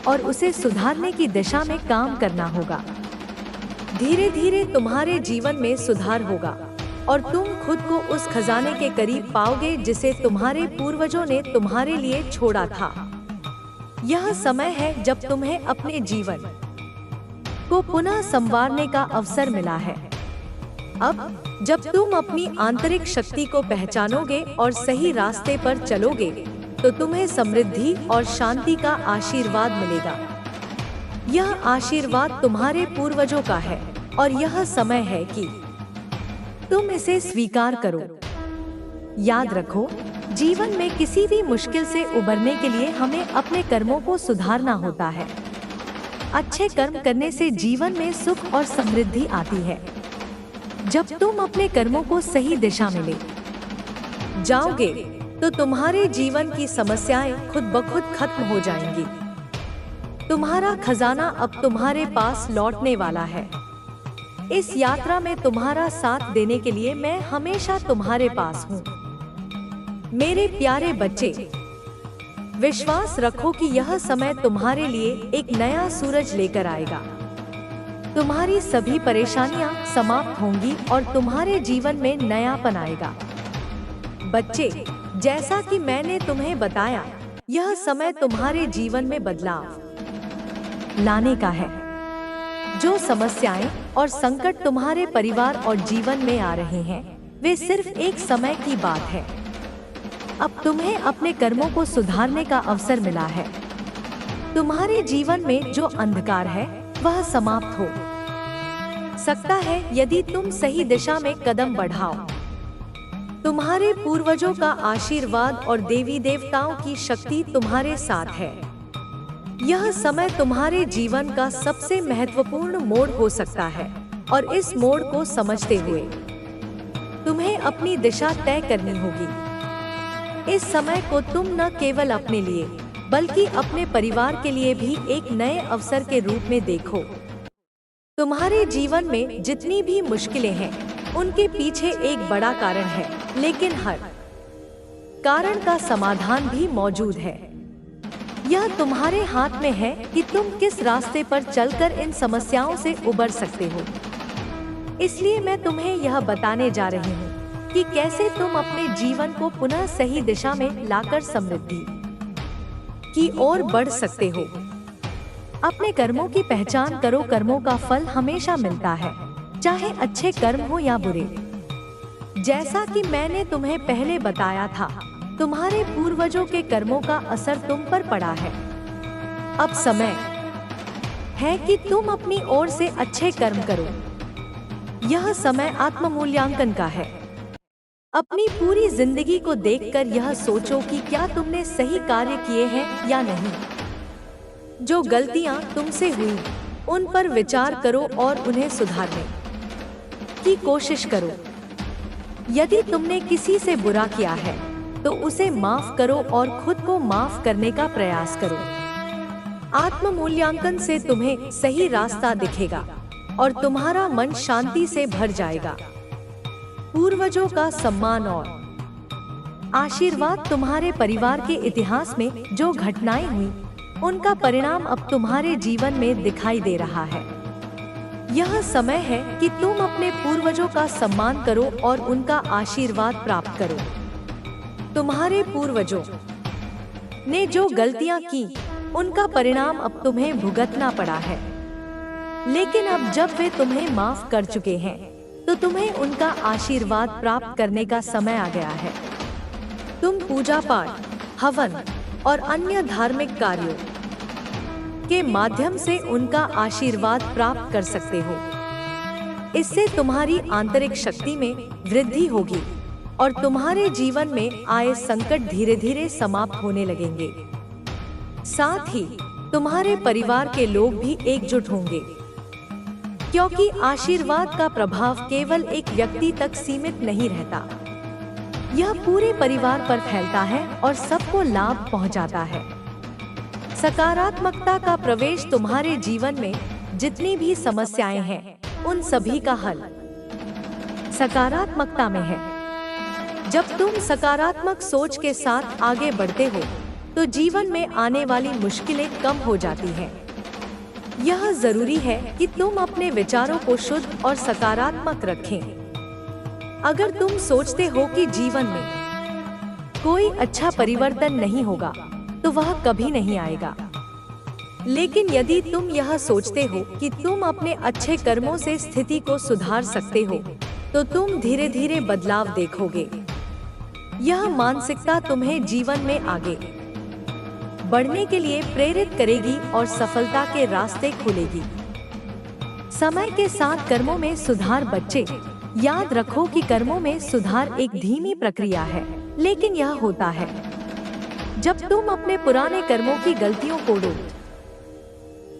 और उसे सुधारने की दिशा में काम करना होगा। धीरे धीरे तुम्हारे जीवन में सुधार होगा और तुम खुद को उस खजाने के करीब पाओगे जिसे तुम्हारे पूर्वजों ने तुम्हारे लिए छोड़ा था। यह समय है जब तुम्हें अपने जीवन को पुनः संवारने का अवसर मिला है। अब जब तुम अपनी आंतरिक शक्ति को पहचानोगे और सही रास्ते पर चलोगे, तो तुम्हें समृद्धि और शांति का आशीर्वाद मिलेगा। यह आशीर्वाद तुम्हारे पूर्वजों का है और यह समय है कि तुम इसे स्वीकार करो। याद रखो, जीवन में किसी भी मुश्किल से उबरने के लिए हमें अपने कर्मों को सुधारना होता है। अच्छे कर्म करने से जीवन में सुख और समृद्धि आती है। जब तुम अपने कर्मों को सही दिशा में ले जाओगे, तो तुम्हारे जीवन की समस्याएं खुद ब खुद खत्म हो जाएंगी। तुम्हारा खजाना अब तुम्हारे पास लौटने वाला है। इस यात्रा में तुम्हारा साथ देने के लिए मैं हमेशा तुम्हारे पास हूँ। मेरे प्यारे बच्चे, विश्वास रखो कि यह समय तुम्हारे लिए एक नया सूरज लेकर आएगा। तुम्हारी सभी परेशानियां समाप्त होंगी और तुम्हारे जीवन में नयापन आएगा। बच्चे, जैसा कि मैंने तुम्हें बताया, यह समय तुम्हारे जीवन में बदलाव लाने का है। जो समस्याएं और संकट तुम्हारे परिवार और जीवन में आ रहे हैं, वे सिर्फ एक समय की बात है। अब तुम्हें अपने कर्मों को सुधारने का अवसर मिला है। तुम्हारे जीवन में जो अंधकार है वह समाप्त हो सकता है यदि तुम सही दिशा में कदम बढ़ाओ। तुम्हारे पूर्वजों का आशीर्वाद और देवी देवताओं की शक्ति तुम्हारे साथ है। यह समय तुम्हारे जीवन का सबसे महत्वपूर्ण मोड़ हो सकता है और इस मोड़ को समझते हुए तुम्हें अपनी दिशा तय करनी होगी। इस समय को तुम न केवल अपने लिए बल्कि अपने परिवार के लिए भी एक नए अवसर के रूप में देखो। तुम्हारे जीवन में जितनी भी मुश्किलें हैं, उनके पीछे एक बड़ा कारण है, लेकिन हर कारण का समाधान भी मौजूद है। यह तुम्हारे हाथ में है कि तुम किस रास्ते पर चलकर इन समस्याओं से उबर सकते हो। इसलिए मैं तुम्हें यह बताने जा रही हूँ कि कैसे तुम अपने जीवन को पुनः सही दिशा में लाकर समृद्धि की ओर बढ़ सकते हो। अपने कर्मों की पहचान करो। कर्मों का फल हमेशा मिलता है, चाहे अच्छे कर्म हो या बुरे। जैसा कि मैंने तुम्हें पहले बताया था, तुम्हारे पूर्वजों के कर्मों का असर तुम पर पड़ा है। अब समय है कि तुम अपनी ओर से अच्छे कर्म करो। यह समय आत्म मूल्यांकन का है। अपनी पूरी जिंदगी को देखकर यह सोचो कि क्या तुमने सही कार्य किए हैं या नहीं। जो गलतियां तुमसे हुई, उन पर विचार करो और उन्हें सुधारने की कोशिश करो। यदि तुमने किसी से बुरा किया है, तो उसे माफ करो और खुद को माफ करने का प्रयास करो। आत्म मूल्यांकन से तुम्हें सही रास्ता दिखेगा और तुम्हारा मन शांति से भर जाएगा। पूर्वजों का सम्मान और आशीर्वाद। तुम्हारे परिवार के इतिहास में जो घटनाएं हुई, उनका परिणाम अब तुम्हारे जीवन में दिखाई दे रहा है। यह समय है कि तुम अपने पूर्वजों का सम्मान करो और उनका आशीर्वाद प्राप्त करो। तुम्हारे पूर्वजों ने जो गलतियां की, उनका परिणाम अब तुम्हें भुगतना पड़ा है। लेकिन अब जब वे तुम्हें माफ कर चुके हैं, तो तुम्हें उनका आशीर्वाद प्राप्त करने का समय आ गया है। तुम पूजा पाठ, हवन और अन्य धार्मिक कार्यों के माध्यम से उनका आशीर्वाद प्राप्त कर सकते हो। इससे तुम्हारी आंतरिक शक्ति में वृद्धि होगी और तुम्हारे जीवन में आए संकट धीरे धीरे समाप्त होने लगेंगे। साथ ही तुम्हारे परिवार के लोग भी एकजुट होंगे, क्योंकि आशीर्वाद का प्रभाव केवल एक व्यक्ति तक सीमित नहीं रहता। यह पूरे परिवार पर फैलता है और सबको लाभ पहुंचाता है। सकारात्मकता का प्रवेश। तुम्हारे जीवन में जितनी भी समस्याएं हैं, उन सभी का हल सकारात्मकता में है। जब तुम सकारात्मक सोच के साथ आगे बढ़ते हो, तो जीवन में आने वाली मुश्किलें कम हो जाती हैं। यह जरूरी है कि तुम अपने विचारों को शुद्ध और सकारात्मक रखें। अगर तुम सोचते हो कि जीवन में कोई अच्छा परिवर्तन नहीं होगा, तो वह कभी नहीं आएगा। लेकिन यदि तुम यह सोचते हो कि तुम अपने अच्छे कर्मों से स्थिति को सुधार सकते हो, तो तुम धीरे धीरे बदलाव देखोगे। यह मानसिकता तुम्हें जीवन में आगे बढ़ने के लिए प्रेरित करेगी और सफलता के रास्ते खुलेगी। समय के साथ कर्मों में सुधार। बच्चे, याद रखो कि कर्मों में सुधार एक धीमी प्रक्रिया है, लेकिन यह होता है जब तुम अपने पुराने कर्मों की गलतियों को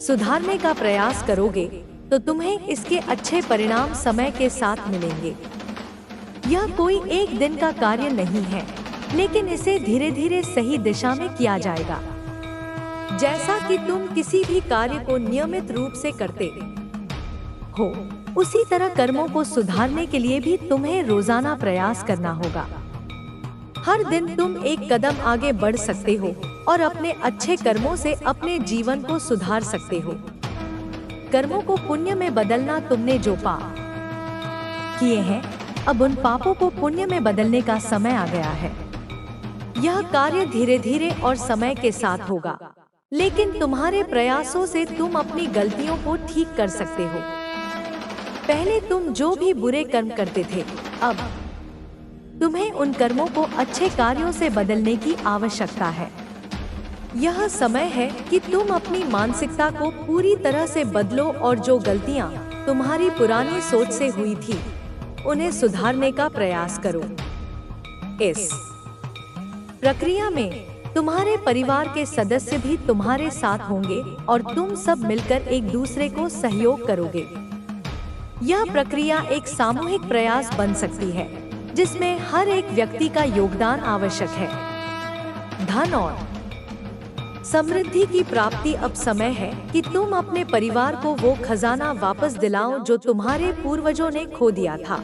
सुधारने का प्रयास करोगे, तो तुम्हें इसके अच्छे परिणाम समय के साथ मिलेंगे। यह कोई एक दिन का कार्य नहीं है, लेकिन इसे धीरे धीरे सही दिशा में किया जाएगा। जैसा कि तुम किसी भी कार्य को नियमित रूप से करते हो, उसी तरह कर्मों को सुधारने के लिए भी तुम्हें रोजाना प्रयास करना होगा। हर दिन तुम एक कदम आगे बढ़ सकते हो और अपने अच्छे कर्मों से अपने जीवन को सुधार सकते हो। कर्मों को पुण्य में बदलना, तुमने जो पाप किए हैं, अब उन पापों को पुण्य में बदलने का समय आ गया है। यह कार्य धीरे धीरे और समय के साथ होगा, लेकिन तुम्हारे प्रयासों से तुम अपनी गलतियों को ठीक कर सकते हो। पहले तुम जो भी बुरे कर्म करते थे, अब तुम्हें उन कर्मों को अच्छे कार्यों से बदलने की आवश्यकता है। यह समय है कि तुम अपनी मानसिकता को पूरी तरह से बदलो और जो गलतियां तुम्हारी पुरानी सोच से हुई थी, उन्हें सुधारने का प्रयास करो। इस प्रक्रिया में तुम्हारे परिवार के सदस्य भी तुम्हारे साथ होंगे और तुम सब मिलकर एक दूसरे को सहयोग करोगे। यह प्रक्रिया एक सामूहिक प्रयास बन सकती है, जिसमें हर एक व्यक्ति का योगदान आवश्यक है। धन और समृद्धि की प्राप्ति। अब समय है कि तुम अपने परिवार को वो खजाना वापस दिलाओ जो तुम्हारे पूर्वजों ने खो दिया था।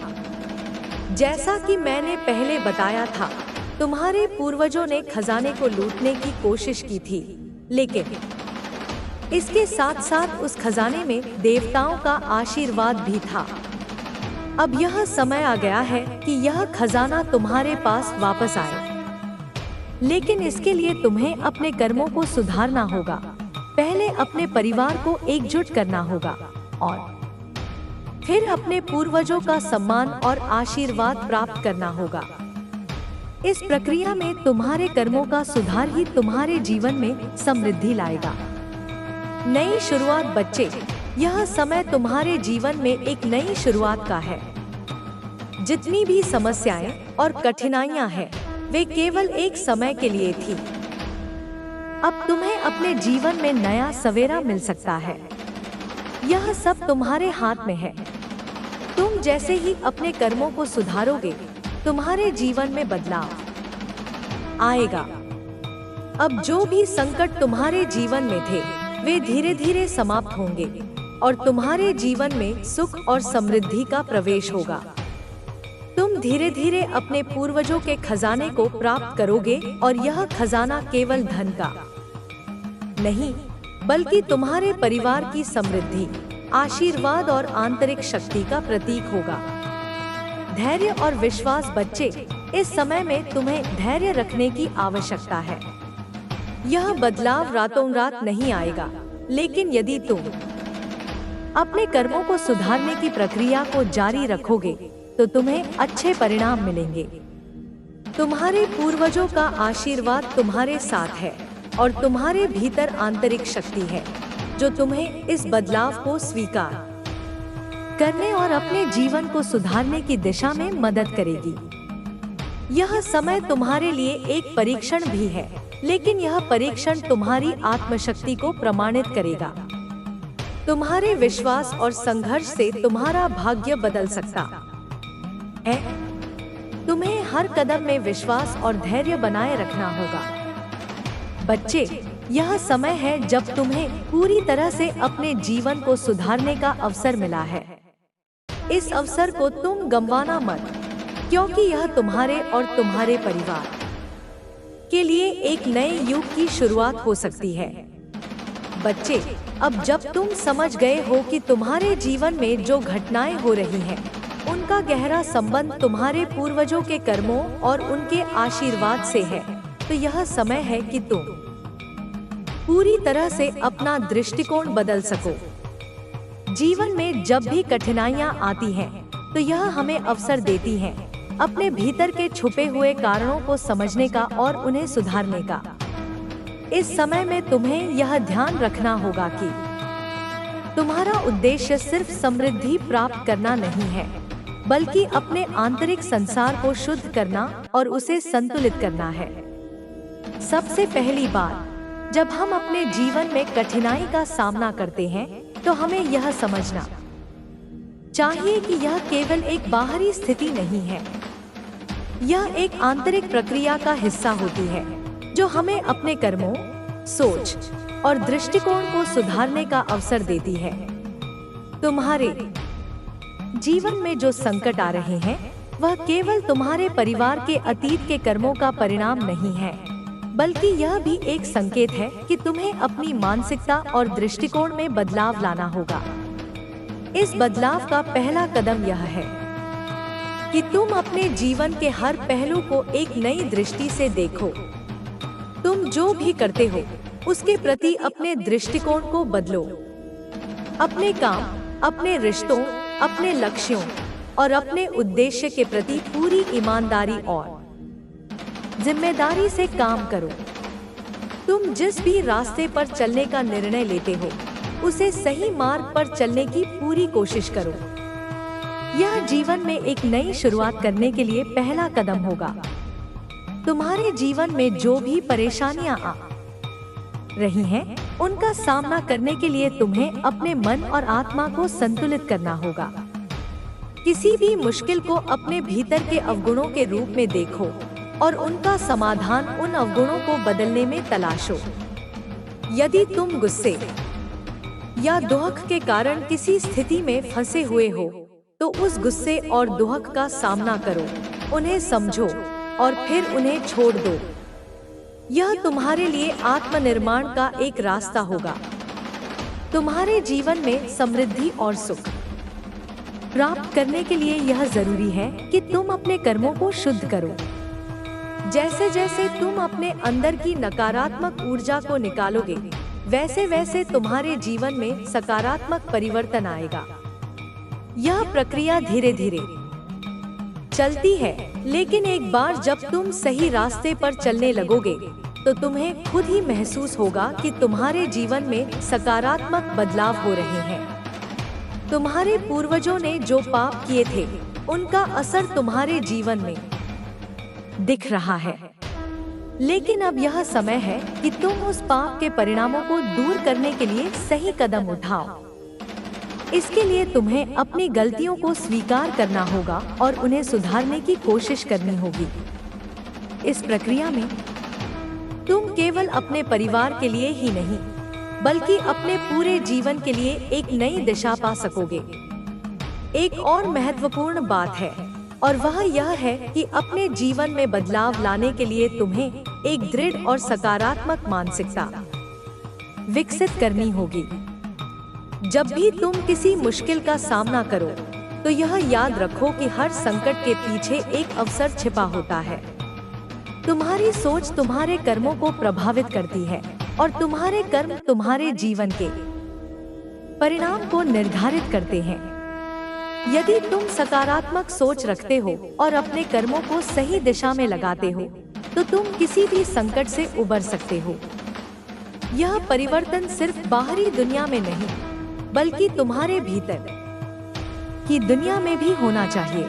जैसा कि मैंने पहले बताया था, तुम्हारे पूर्वजों ने खजाने को लूटने की कोशिश की थी, लेकिन इसके साथ साथ उस खजाने में देवताओं का आशीर्वाद भी था। अब यह समय आ गया है कि यह खजाना तुम्हारे पास वापस आए, लेकिन इसके लिए तुम्हें अपने कर्मों को सुधारना होगा। पहले अपने परिवार को एकजुट करना होगा और फिर अपने पूर्वजों का सम्मान और आशीर्वाद प्राप्त करना होगा। इस प्रक्रिया में तुम्हारे कर्मों का सुधार ही तुम्हारे जीवन में समृद्धि लाएगा। नई शुरुआत। बच्चे, यह समय तुम्हारे जीवन में एक नई शुरुआत का है। जितनी भी समस्याएं और कठिनाइयां हैं, वे केवल एक समय के लिए थी। अब तुम्हें अपने जीवन में नया सवेरा मिल सकता है। यह सब तुम्हारे हाथ में है। तुम जैसे ही अपने कर्मों को सुधारोगे, तुम्हारे जीवन में बदलाव आएगा। अब जो भी संकट तुम्हारे जीवन में थे, वे धीरे धीरे समाप्त होंगे और तुम्हारे जीवन में सुख और समृद्धि का प्रवेश होगा। तुम धीरे धीरे अपने पूर्वजों के खजाने को प्राप्त करोगे और यह खजाना केवल धन का नहीं, बल्कि तुम्हारे परिवार की समृद्धि, आशीर्वाद और आंतरिक शक्ति का प्रतीक होगा। धैर्य और विश्वास। बच्चे, इस समय में तुम्हें धैर्य रखने की आवश्यकता है। यह बदलाव रातों रात नहीं आएगा, लेकिन यदि तुम अपने कर्मों को सुधारने की प्रक्रिया को जारी रखोगे, तो तुम्हें अच्छे परिणाम मिलेंगे। तुम्हारे पूर्वजों का आशीर्वाद तुम्हारे साथ है और तुम्हारे भीतर आंतरिक शक्ति है, जो तुम्हें इस बदलाव को स्वीकार करने और अपने जीवन को सुधारने की दिशा में मदद करेगी। यह समय तुम्हारे लिए एक परीक्षण भी है, लेकिन यह परीक्षण तुम्हारी आत्मशक्ति को प्रमाणित करेगा। तुम्हारे विश्वास और संघर्ष से तुम्हारा भाग्य बदल सकता है। तुम्हें हर कदम में विश्वास और धैर्य बनाए रखना होगा। बच्चे, यह समय है जब तुम्हें पूरी तरह से अपने जीवन को सुधारने का अवसर मिला है। इस अवसर को तुम गंवाना मत, क्योंकि यह तुम्हारे और तुम्हारे परिवार के लिए एक नए युग की शुरुआत हो सकती है। बच्चे, अब जब तुम समझ गए हो कि तुम्हारे जीवन में जो घटनाएं हो रही हैं, उनका गहरा संबंध तुम्हारे पूर्वजों के कर्मों और उनके आशीर्वाद से है, तो यह समय है कि तुम पूरी तरह से अपना दृष्टिकोण बदल सको। जीवन में जब भी कठिनाइयां आती हैं, तो यह हमें अवसर देती हैं अपने भीतर के छुपे हुए कारणों को समझने का और उन्हें सुधारने का। इस समय में तुम्हें यह ध्यान रखना होगा कि तुम्हारा उद्देश्य सिर्फ समृद्धि प्राप्त करना नहीं है, बल्कि अपने आंतरिक संसार को शुद्ध करना और उसे संतुलित करना है। सबसे पहली बार जब हम अपने जीवन में कठिनाई का सामना करते हैं, तो हमें यह समझना चाहिए कि यह केवल एक बाहरी स्थिति नहीं है। यह एक आंतरिक प्रक्रिया का हिस्सा होती है, जो हमें अपने कर्मों, सोच और दृष्टिकोण को सुधारने का अवसर देती है। तुम्हारे जीवन में जो संकट आ रहे हैं वह केवल तुम्हारे परिवार के अतीत के कर्मों का परिणाम नहीं है, बल्कि यह भी एक संकेत है कि तुम्हें अपनी मानसिकता और दृष्टिकोण में बदलाव लाना होगा। इस बदलाव का पहला कदम यह है कि तुम अपने जीवन के हर पहलू को एक नई दृष्टि से देखो। तुम जो भी करते हो उसके प्रति अपने दृष्टिकोण को बदलो। अपने काम, अपने रिश्तों, अपने लक्ष्यों और अपने उद्देश्य के प्रति पूरी ईमानदारी और जिम्मेदारी से काम करो। तुम जिस भी रास्ते पर चलने का निर्णय लेते हो उसे सही मार्ग पर चलने की पूरी कोशिश करो। यह जीवन में एक नई शुरुआत करने के लिए पहला कदम होगा। तुम्हारे जीवन में जो भी परेशानियां आ रही हैं, उनका सामना करने के लिए तुम्हें अपने मन और आत्मा को संतुलित करना होगा। किसी भी मुश्किल को अपने भीतर के अवगुणों के रूप में देखो और उनका समाधान उन अवगुणों को बदलने में तलाशो। यदि तुम गुस्से या दुख के कारण किसी स्थिति में फंसे हुए हो, तो उस गुस्से और दुख का सामना करो, उन्हें समझो और फिर उन्हें छोड़ दो। यह तुम्हारे लिए आत्मनिर्माण का एक रास्ता होगा। तुम्हारे जीवन में समृद्धि और सुख प्राप्त करने के लिए यह जरूरी है कि तुम अपने कर्मों को शुद्ध करो। जैसे जैसे तुम अपने अंदर की नकारात्मक ऊर्जा को निकालोगे, वैसे वैसे तुम्हारे जीवन में सकारात्मक परिवर्तन आएगा। यह प्रक्रिया धीरे धीरे चलती है, लेकिन एक बार जब तुम सही रास्ते पर चलने लगोगे तो तुम्हें खुद ही महसूस होगा कि तुम्हारे जीवन में सकारात्मक बदलाव हो रहे हैं। तुम्हारे पूर्वजों ने जो पाप किए थे, उनका असर तुम्हारे जीवन में दिख रहा है। लेकिन अब यह समय है कि तुम उस पाप के परिणामों को दूर करने के लिए सही कदम उठाओ। इसके लिए तुम्हें अपनी गलतियों को स्वीकार करना होगा और उन्हें सुधारने की कोशिश करनी होगी। इस प्रक्रिया में तुम केवल अपने परिवार के लिए ही नहीं, बल्कि अपने पूरे जीवन के लिए एक नई दिशा पा सकोगे। एक और महत्वपूर्ण बात है, और वह यह है कि अपने जीवन में बदलाव लाने के लिए तुम्हें एक दृढ़ और सकारात्मक मानसिकता विकसित करनी होगी। जब भी तुम किसी मुश्किल का सामना करो, तो यह याद रखो कि हर संकट के पीछे एक अवसर छिपा होता है। तुम्हारी सोच तुम्हारे कर्मों को प्रभावित करती है और तुम्हारे कर्म तुम्हारे जीवन के परिणाम को निर्धारित करते हैं। यदि तुम सकारात्मक सोच रखते हो और अपने कर्मों को सही दिशा में लगाते हो, तो तुम किसी भी संकट से उबर सकते हो। यह परिवर्तन सिर्फ बाहरी दुनिया में नहीं, बल्कि तुम्हारे भीतर की दुनिया में भी होना चाहिए।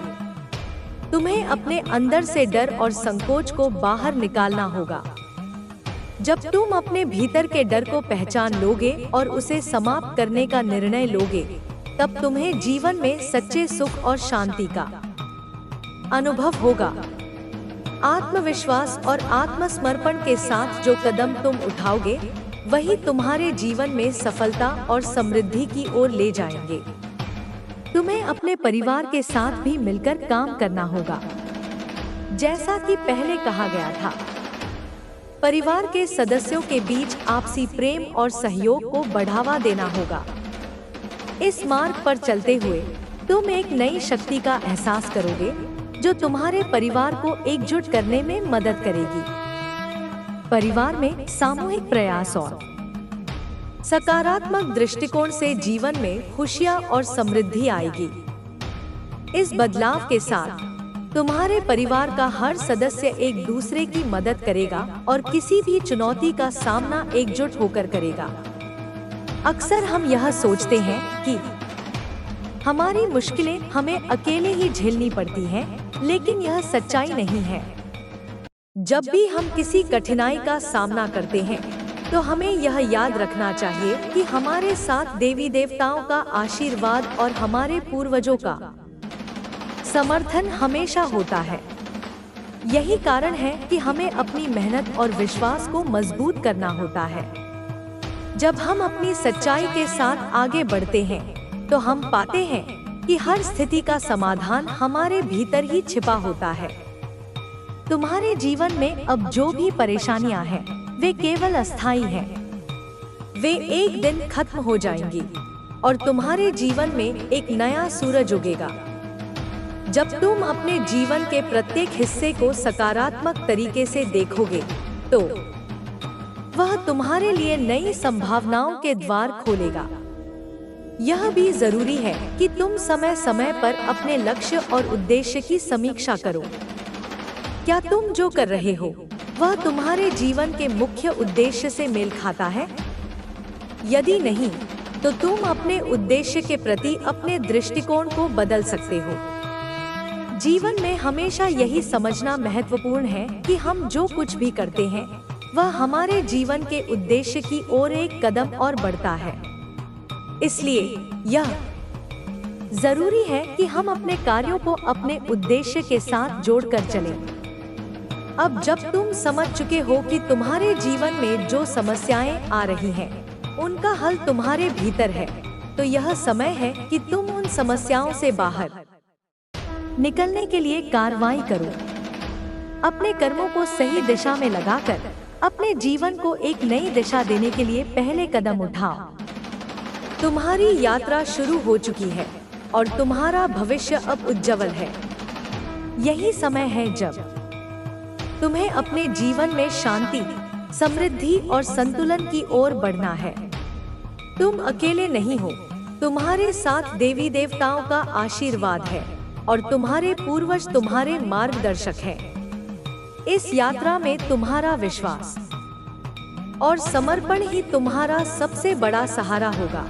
तुम्हें अपने अंदर से डर और संकोच को बाहर निकालना होगा। जब तुम अपने भीतर के डर को पहचान लोगे और उसे समाप्त करने का निर्णय लोगे, तब तुम्हें जीवन में सच्चे सुख और शांति का अनुभव होगा। आत्मविश्वास और आत्मसमर्पण के साथ जो कदम तुम उठाओगे, वही तुम्हारे जीवन में सफलता और समृद्धि की ओर ले जाएंगे। तुम्हें अपने परिवार के साथ भी मिलकर काम करना होगा। जैसा कि पहले कहा गया था, परिवार के सदस्यों के बीच आपसी प्रेम और सहयोग को बढ़ावा देना होगा। इस मार्ग पर चलते हुए तुम एक नई शक्ति का एहसास करोगे, जो तुम्हारे परिवार को एकजुट करने में मदद करेगी। परिवार में सामूहिक प्रयास और सकारात्मक दृष्टिकोण से जीवन में खुशियां और समृद्धि आएगी। इस बदलाव के साथ तुम्हारे परिवार का हर सदस्य एक दूसरे की मदद करेगा और किसी भी चुनौती का सामना एकजुट होकर करेगा। अक्सर हम यह सोचते हैं कि हमारी मुश्किलें हमें अकेले ही झेलनी पड़ती हैं, लेकिन यह सच्चाई नहीं है। जब भी हम किसी कठिनाई का सामना करते हैं, तो हमें यह याद रखना चाहिए कि हमारे साथ देवी देवताओं का आशीर्वाद और हमारे पूर्वजों का समर्थन हमेशा होता है। यही कारण है कि हमें अपनी मेहनत और विश्वास को मजबूत करना होता है। जब हम अपनी सच्चाई के साथ आगे बढ़ते हैं, तो हम पाते हैं कि हर स्थिति का समाधान हमारे भीतर ही छिपा होता है। तुम्हारे जीवन में अब जो भी परेशानियां हैं, वे केवल अस्थायी हैं। वे एक दिन खत्म हो जाएंगी और तुम्हारे जीवन में एक नया सूरज उगेगा। जब तुम अपने जीवन के प्रत्येक हिस्से को सकारात्मक तरीके से देखोगे, तो वह तुम्हारे लिए नई संभावनाओं के द्वार खोलेगा। यह भी जरूरी है कि तुम समय समय पर अपने लक्ष्य और उद्देश्य की समीक्षा करो। क्या तुम जो कर रहे हो वह तुम्हारे जीवन के मुख्य उद्देश्य से मेल खाता है? यदि नहीं, तो तुम अपने उद्देश्य के प्रति अपने दृष्टिकोण को बदल सकते हो। जीवन में हमेशा यही समझना महत्वपूर्ण है कि हम जो कुछ भी करते हैं वह हमारे जीवन के उद्देश्य की ओर एक कदम और बढ़ता है। इसलिए यह जरूरी है कि हम अपने कार्यों को अपने उद्देश्य के साथ जोड़कर चलें। अब जब तुम समझ चुके हो कि तुम्हारे जीवन में जो समस्याएं आ रही हैं, उनका हल तुम्हारे भीतर है, तो यह समय है कि तुम उन समस्याओं से बाहर निकलने के लिए कार्रवाई करो। अपने कर्मों को सही दिशा में लगाकर अपने जीवन को एक नई दिशा देने के लिए पहले कदम उठाओ। तुम्हारी यात्रा शुरू हो चुकी है और तुम्हारा भविष्य अब उज्जवल है। यही समय है जब तुम्हें अपने जीवन में शांति, समृद्धि और संतुलन की ओर बढ़ना है। तुम अकेले नहीं हो, तुम्हारे साथ देवी देवताओं का आशीर्वाद है और तुम्हारे पूर्वज तुम्हारे मार्गदर्शक हैं। इस यात्रा में तुम्हारा विश्वास और समर्पण ही तुम्हारा सबसे बड़ा सहारा होगा।